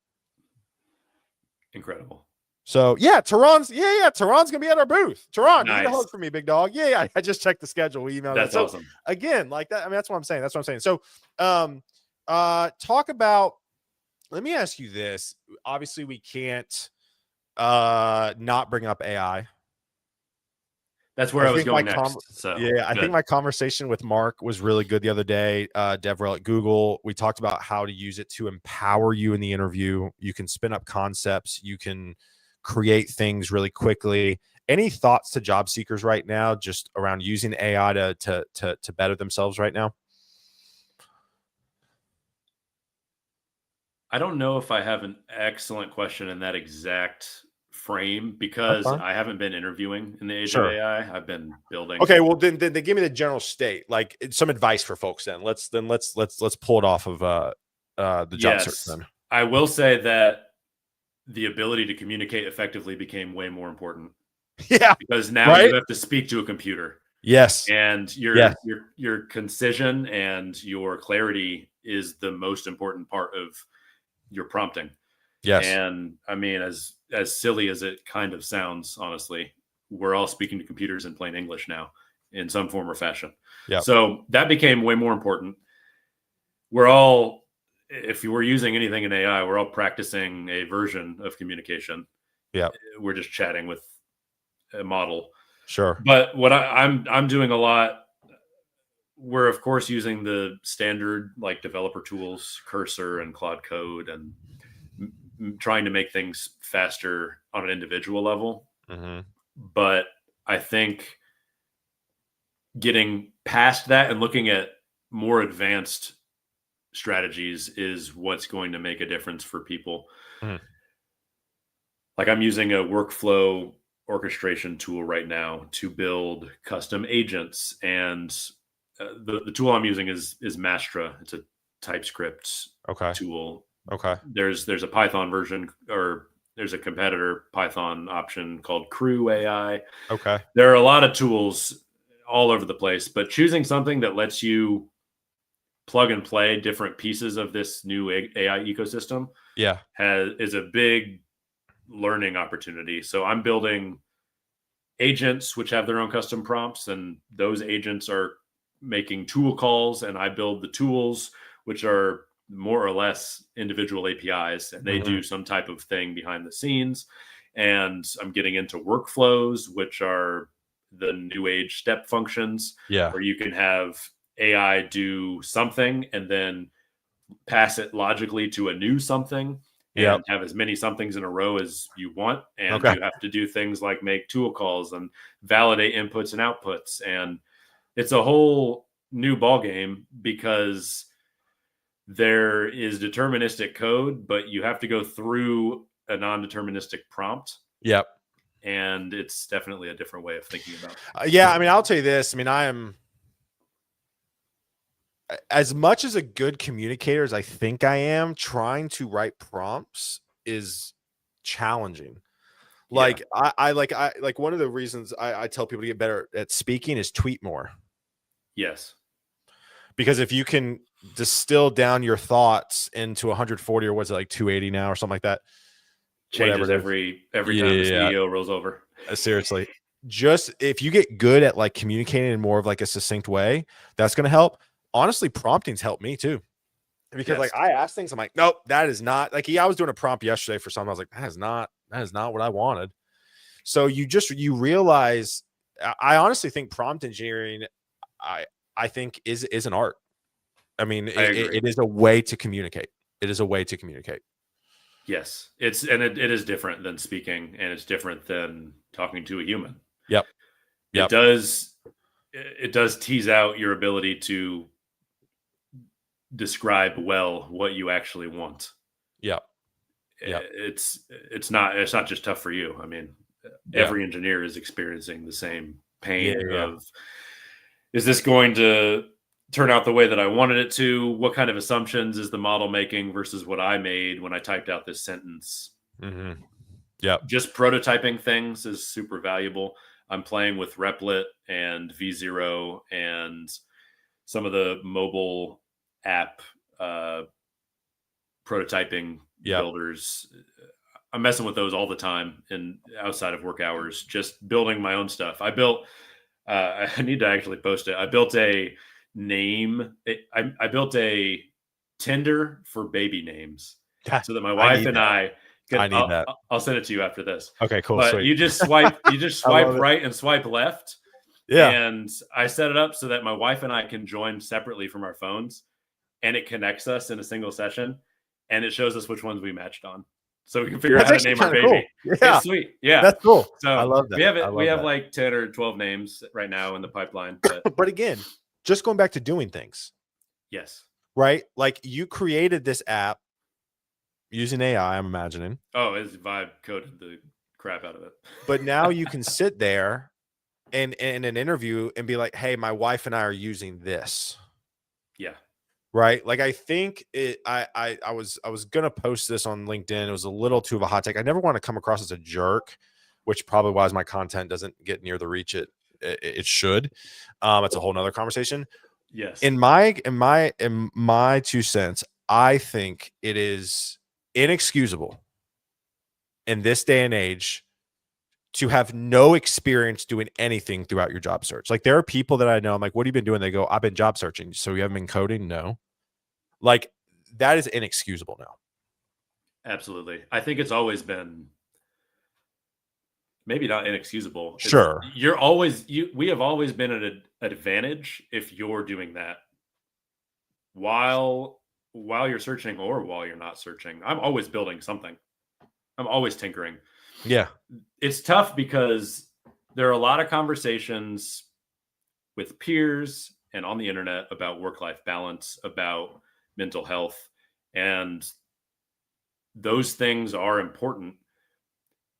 Incredible. So yeah, Tehran's gonna be at our booth. Tehran, you need a hug for me, big dog. Yeah. I just checked the schedule. We emailed. That's awesome. Again, like that. I mean, that's what I'm saying. So, talk about. Let me ask you this. Obviously, we can't not bring up AI. That's where I was going next. I think my conversation with Mark was really good the other day. DevRel at Google. We talked about how to use it to empower you in the interview. You can spin up concepts. You can create things really quickly. Any thoughts to job seekers right now, just around using AI to better themselves right now? I don't know if I have an excellent question in that exact frame, because I haven't been interviewing in the age of AI. I've been building. Okay, well then give me the general state, like some advice for folks. Let's pull it off of the job search. Then I will say that the ability to communicate effectively became way more important. Yeah, because now you have to speak to a computer. Yes, and your concision and your clarity is the most important part of your prompting. Yes, and I mean, as silly as it kind of sounds, honestly, we're all speaking to computers in plain English now in some form or fashion. Yeah. So that became way more important. We're all, if you were using anything in AI, we're all practicing a version of communication. Yeah. We're just chatting with a model. Sure. But what I'm doing a lot, we're of course using the standard like developer tools, Cursor and Claude Code, and trying to make things faster on an individual level. Mm-hmm. But I think getting past that and looking at more advanced strategies is what's going to make a difference for people. Mm-hmm. Like I'm using a workflow orchestration tool right now to build custom agents, and the tool I'm using is Mastra. It's a TypeScript tool. Okay. There's a Python version, or there's a competitor Python option called Crew AI. Okay. There are a lot of tools all over the place, but choosing something that lets you plug and play different pieces of this new AI ecosystem is a big learning opportunity. So I'm building agents which have their own custom prompts, and those agents are making tool calls, and I build the tools which are more or less individual APIs, and they do some type of thing behind the scenes. And I'm getting into workflows, which are the new age step functions, where you can have AI do something and then pass it logically to a new something Yep. and have as many somethings in a row as you want. And Okay. you have to do things like make tool calls and validate inputs and outputs. And it's a whole new ball game because there is deterministic code, but you have to go through a non-deterministic prompt. Yep. And it's definitely a different way of thinking about it. Yeah, I mean, I'll tell you this. I mean, I am as much as a good communicator as I think I am, trying to write prompts is challenging. Like I like one of the reasons I tell people to get better at speaking is tweet more. Yes. Because if you can distill down your thoughts into 140 or what's it like 280 now or something like that, Changes every time the CEO rolls over. Seriously. Just if you get good at like communicating in more of like a succinct way, that's going to help. Honestly, prompting's helped me too. Because like I asked things, I'm like, nope, that is not like I was doing a prompt yesterday for something. I was like, that is not what I wanted. So you realize, I honestly think prompt engineering, I think is an art. I mean, it is a way to communicate. It is a way to communicate. Yes, it is different than speaking, and it's different than talking to a human. Yep. It does tease out your ability to describe well what you actually want. Yeah. It's not just tough for you. I mean, every engineer is experiencing the same pain of, is this going to turn out the way that I wanted it to? What kind of assumptions is the model making versus what I made when I typed out this sentence? Mm-hmm. Yeah. Just prototyping things is super valuable. I'm playing with Replit and V0 and some of the mobile app prototyping builders. I'm messing with those all the time and outside of work hours, just building my own stuff. I built, I need to actually post it. I built a name. I built a Tinder for baby names so that my wife and I can, I'll send it to you after this. Okay, cool. But sweet. you just swipe right and swipe left. Yeah. And I set it up so that my wife and I can join separately from our phones, and it connects us in a single session, and it shows us which ones we matched on. So we can figure out how to name our baby. Cool. Yeah. It's sweet. Yeah. That's cool. So I love that. We have like 10 or 12 names right now in the pipeline. But again, just going back to doing things. Yes. Right? Like you created this app using AI, I'm imagining. Oh, it's vibe coded the crap out of it. But now you can sit there and in an interview and be like, hey, my wife and I are using this. Yeah. Right. Like I think I was gonna post this on LinkedIn. It was a little too of a hot take. I never want to come across as a jerk, which probably why my content doesn't get near the reach it should. It's a whole nother conversation. Yes. In my 2 cents, I think it is inexcusable in this day and age to have no experience doing anything throughout your job search. Like there are people that I know, I'm like, what have you been doing? They go, I've been job searching. So you haven't been coding? No. Like that is inexcusable now. Absolutely. I think it's always been maybe not inexcusable. Sure. We have always been at an advantage if you're doing that while you're searching or while you're not searching. I'm always building something. I'm always tinkering. Yeah. It's tough because there are a lot of conversations with peers and on the internet about work-life balance, about mental health, and those things are important.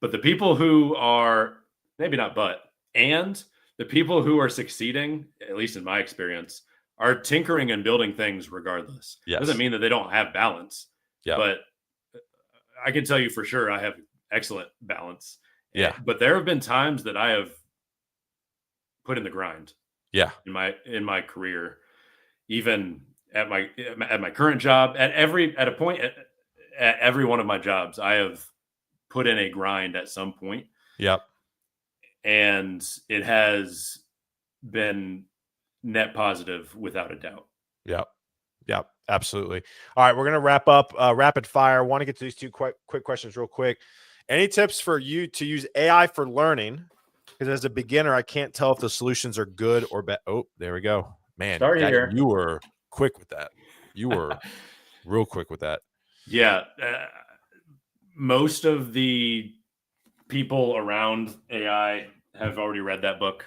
But the people who are and the people who are succeeding, at least in my experience, are tinkering and building things regardless. Yes. Doesn't mean that they don't have balance. Yeah. But I can tell you for sure I have excellent balance. Yeah. But there have been times that I have put in the grind. Yeah. In my career, even at my current job, at every one of my jobs, I have put in a grind at some point. Yep. And it has been net positive without a doubt. Yep. Yep. Absolutely. All right. We're going to wrap up rapid fire. I want to get to these two quick questions real quick. Any tips for you to use AI for learning? Because as a beginner, I can't tell if the solutions are good or bad. Oh, there we go. Man, Sorry, you were quick with that. You were real quick with that. Yeah. Most of the people around AI have already read that book.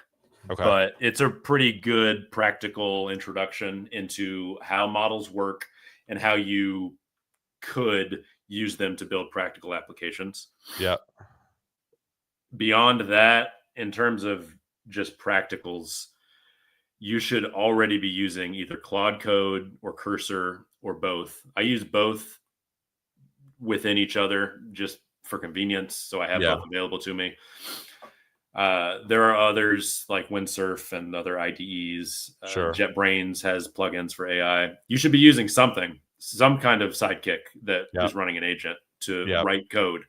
Okay. But it's a pretty good practical introduction into how models work and how you could use them to build practical applications. Yeah. Beyond that, in terms of just practicals, you should already be using either Claude Code or Cursor or both. I use both within each other just for convenience, so I have both available to me. There are others like Windsurf and other IDEs. Sure. JetBrains has plugins for AI. You should be using something, some kind of sidekick that is running an agent to write code.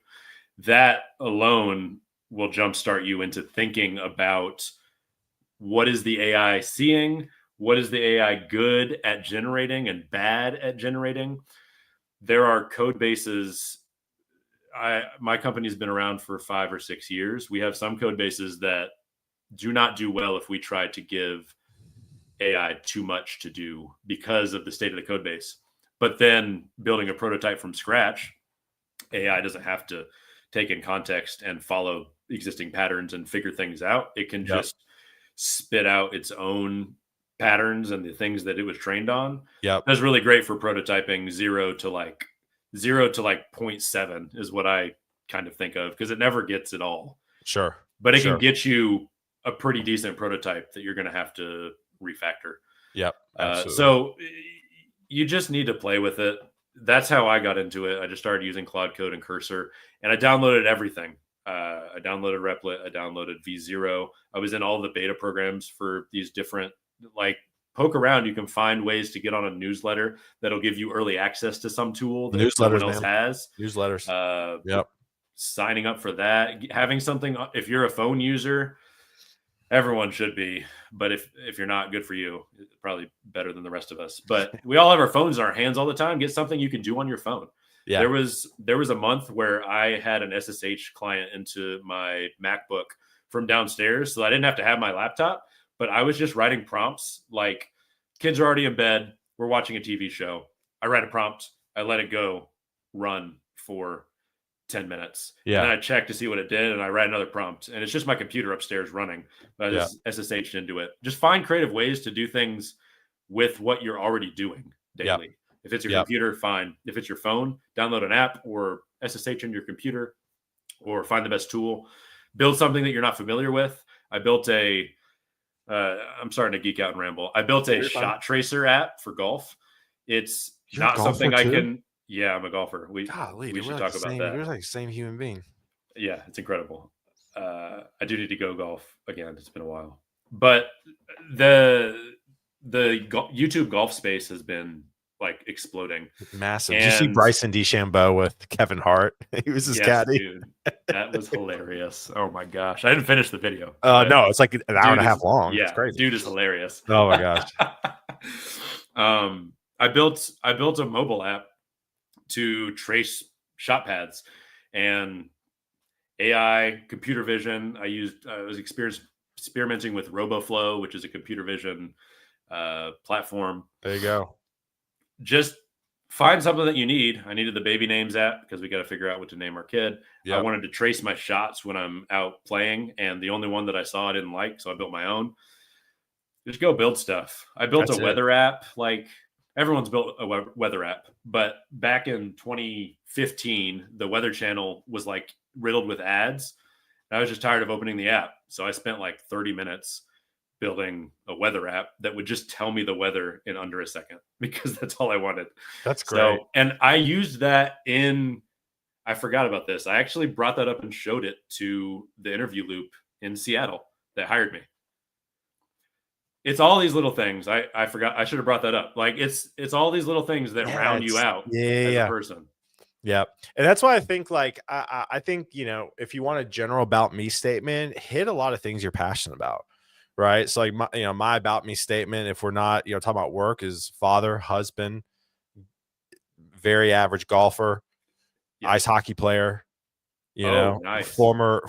That alone will jumpstart you into thinking about what is the AI seeing, what is the AI good at generating and bad at generating. There are code bases. My company's been around for 5 or 6 years. We have some code bases that do not do well if we try to give AI too much to do because of the state of the code base. But then building a prototype from scratch, AI doesn't have to take in context and follow existing patterns and figure things out. It can just spit out its own patterns and the things that it was trained on. That's really great for prototyping 0 to 0.7 is what I kind of think of, because it never gets it all. Sure. But it can get you a pretty decent prototype that you're going to have to refactor. Yep. Absolutely. So you just need to play with it. That's how I got into it. I just started using Claude Code and Cursor, and I downloaded everything. I downloaded Replit. I downloaded V0. I was in all the beta programs for these different, poke around. You can find ways to get on a newsletter that'll give you early access to some tool that no one else has. Newsletters. Signing up for that, having something. If you're a phone user, everyone should be. But if you're not, good for you. It's probably better than the rest of us. But we all have our phones in our hands all the time. Get something you can do on your phone. Yeah. There was a month where I had an SSH client into my MacBook from downstairs, so I didn't have to have my laptop. But I was just writing prompts, like kids are already in bed. We're watching a TV show. I write a prompt. I let it go run for 10 minutes. Yeah. And then I check to see what it did, and I write another prompt. And it's just my computer upstairs running. But I just SSH'd into it. Just find creative ways to do things with what you're already doing daily. Yep. If it's your computer, fine. If it's your phone, download an app or SSH in your computer, or find the best tool. Build something that you're not familiar with. I built I'm starting to geek out and ramble. I built a shot tracer app for golf. It's not something I can. Yeah, I'm a golfer. We should talk about that. You're like the same human being. Yeah, it's incredible. I do need to go golf again. It's been a while, but the YouTube golf space has been exploding. Massive. Did you see Bryson DeChambeau with Kevin Hart? He was his caddy. Dude, that was hilarious. Oh my gosh. I didn't finish the video. No, it's like an hour and a half long. Yeah, it's crazy. Dude is hilarious. Oh my gosh. I built a mobile app to trace shot pads and AI, computer vision. I was experimenting with RoboFlow, which is a computer vision platform. There you go. Just find something that you need. I needed the baby names app because we got to figure out what to name our kid. Yep. I wanted to trace my shots when I'm out playing, and the only one that I saw I didn't like, so I built my own. Just go build stuff. I built a weather app. Everyone's built a weather app, but back in 2015, the Weather Channel was riddled with ads. And I was just tired of opening the app, so I spent 30 minutes building a weather app that would just tell me the weather in under a second, because that's all I wanted. That's great. And I used that I forgot about this. I actually brought that up and showed it to the interview loop in Seattle that hired me. It's all these little things. I forgot. I should have brought that up. It's all these little things that round you out as a person. Yeah. And that's why I think I think, if you want a general about me statement, hit a lot of things you're passionate about. Right. So my about me statement, if we're not, talking about work, is father, husband, very average golfer, ice hockey player, nice. former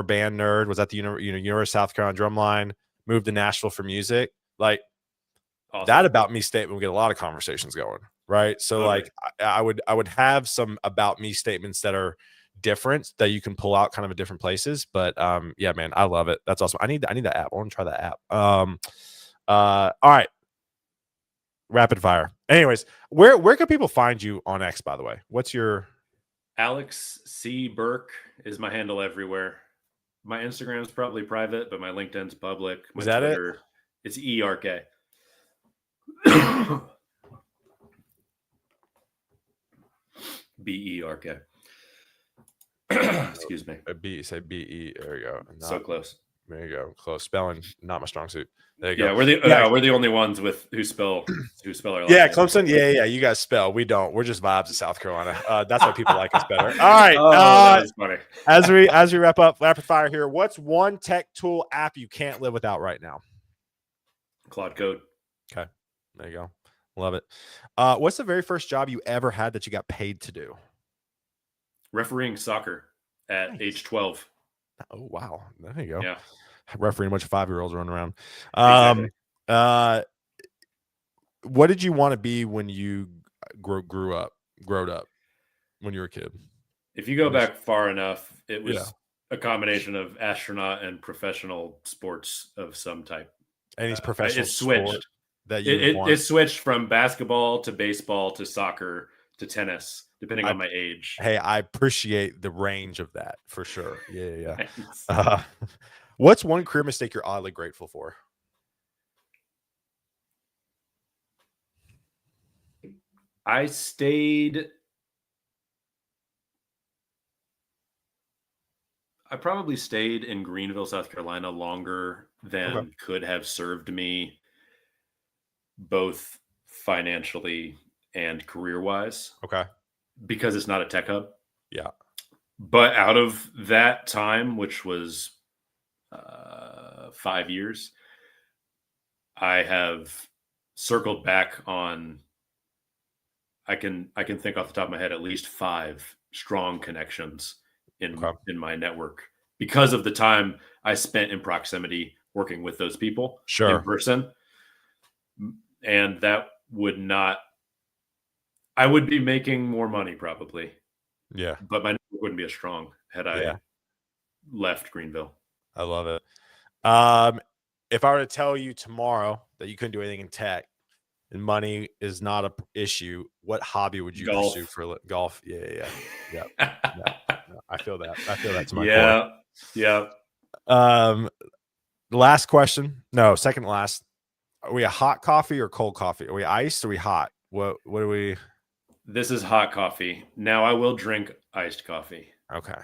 band nerd, was at the University of South Carolina drumline, moved to Nashville for music. Awesome. That about me statement will get a lot of conversations going. right? So Totally. like I would have some about me statements that are different that you can pull out kind of at different places. But yeah, man, I love it. That's awesome. I need that app. I want to try that app. All right, rapid fire. Anyways, where can people find you on X, by the way? What's your Alex C. Berk is my handle everywhere. My Instagram's probably private, but my LinkedIn's public. is My that it? Twitter, it's ERK. BERK. Excuse me. Say BE. There you go. So Not close. there you go. Close spelling, not my strong suit. There you go. Yeah, we're the only ones who spell our last Yeah, names. Clemson. Yeah. You guys spell. We don't. We're just vibes in South Carolina. That's why people like us better. All right. Oh, that was funny. As we wrap up rapid fire here, what's one tech tool app you can't live without right now? Claude Code. Okay, there you go. Love it. What's the very first job you ever had that you got paid to do? Refereeing soccer at Nice. age 12. Oh wow, there you go. Yeah, Refereeing a bunch of 5-year-olds running around. exactly. What did you want to be when you growed up? When you were a kid? If you go What is- back far enough, it was Yeah. a combination of astronaut and professional sports of some type. Any professional It switched. sport that you would want? It switched from basketball to baseball to soccer to tennis, depending on my age. Hey, I appreciate the range of that for sure. Yeah. Thanks. What's one career mistake you're oddly grateful for? I probably stayed in Greenville, South Carolina longer than Okay. could have served me both financially and career wise Okay. because it's not a tech hub. Yeah. But out of that time, which was 5 years, I have circled back on. I can think off the top of my head at least 5 strong connections in my network because of the time I spent in proximity working with those people in person. And that would not. I would be making more money probably. Yeah. But my network wouldn't be as strong had I left Greenville. I love it. If I were to tell you tomorrow that you couldn't do anything in tech and money is not a issue, what hobby would you pursue for golf? Yeah. I feel that. I feel that to my core. Yeah. Last question. No, second last. Are we a hot coffee or cold coffee? Are we iced or are we hot? What are we? This is hot coffee. Now I will drink iced coffee. Okay.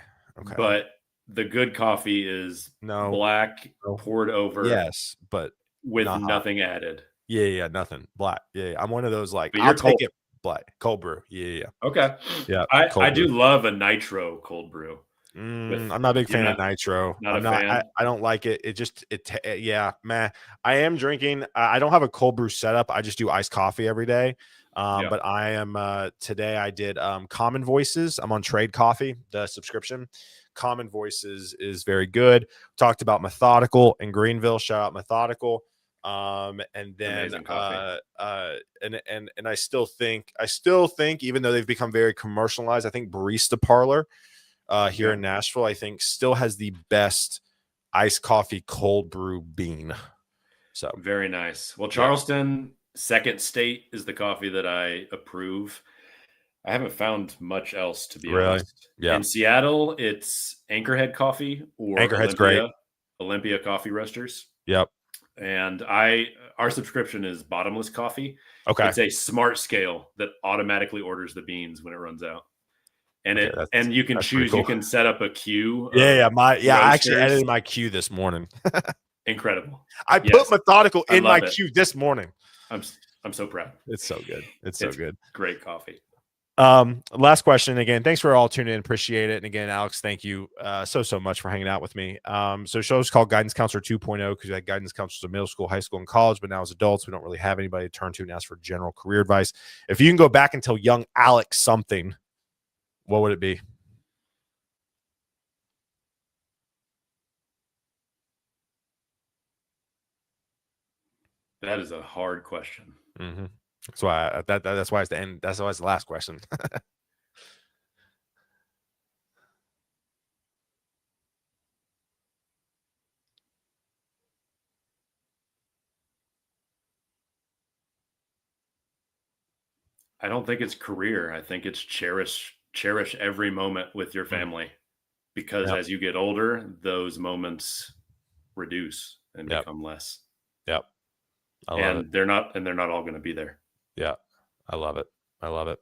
But the good coffee is black, poured over. Yes, but with nothing added. Yeah, nothing. Black. Yeah. I'm one of those like I'll take it black. Cold brew. Yeah. Okay. Yeah. I do love a nitro cold brew. I'm not a big fan of nitro. I'm not. I don't like it. Yeah, man. I am drinking. I don't have a cold brew setup. I just do iced coffee every day. But I am today. I did Common Voices. I'm on Trade Coffee, the subscription. Common Voices is very good. Talked about Methodical in Greenville. Shout out Methodical. And then and I still think even though they've become very commercialized, I think Barista Parlor here in Nashville, I think still has the best iced coffee cold brew bean. So very nice. Well, Charleston, Second State is the coffee that I approve. I haven't found much else, to be honest. Yeah. In Seattle, it's Anchorhead Coffee or Anchorhead's great. Olympia Coffee Roasters. Yep. And our subscription is bottomless coffee. Okay. It's a smart scale that automatically orders the beans when it runs out. And you can choose. Cool. You can set up a queue. I actually edited my queue this morning. Incredible. I put Methodical in my queue this morning. I'm so proud. It's so good. It's so good. Great coffee. Last question again. Thanks for all tuning in. Appreciate it. And again, Alex, thank you so much for hanging out with me. So show is called Guidance Counselor 2.0 because we had guidance counselors in middle school, high school, and college, but now as adults, we don't really have anybody to turn to and ask for general career advice. If you can go back and tell young Alex something, what would it be? That is a hard question. Mm-hmm. That's why that's why it's the end. That's why it's the last question. I don't think it's career. I think it's cherish every moment with your Mm, family, because yep. as you get older, those moments reduce and Yep. become less. Yep. I love it. And they're not all going to be there. Yeah. I love it. I love it.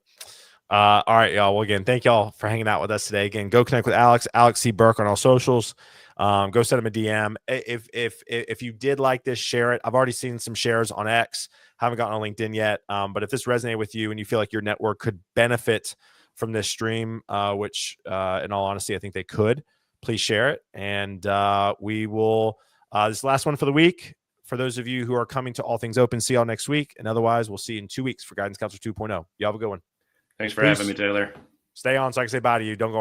All right, y'all. Well, again, thank y'all for hanging out with us today. Again, go connect with Alex C. Berk on all socials. Go send him a DM. If you did like this, share it. I've already seen some shares on X. Haven't gotten on LinkedIn yet. But if this resonated with you and you feel like your network could benefit from this stream, which in all honesty, I think they could, please share it. And we will this last one for the week. For those of you who are coming to All Things Open, see y'all next week. And otherwise, we'll see you in 2 weeks for Guidance Counselor 2.0. Y'all have a good one. Thanks for having Peace. me, Taylor. Stay on so I can say bye to you. Don't go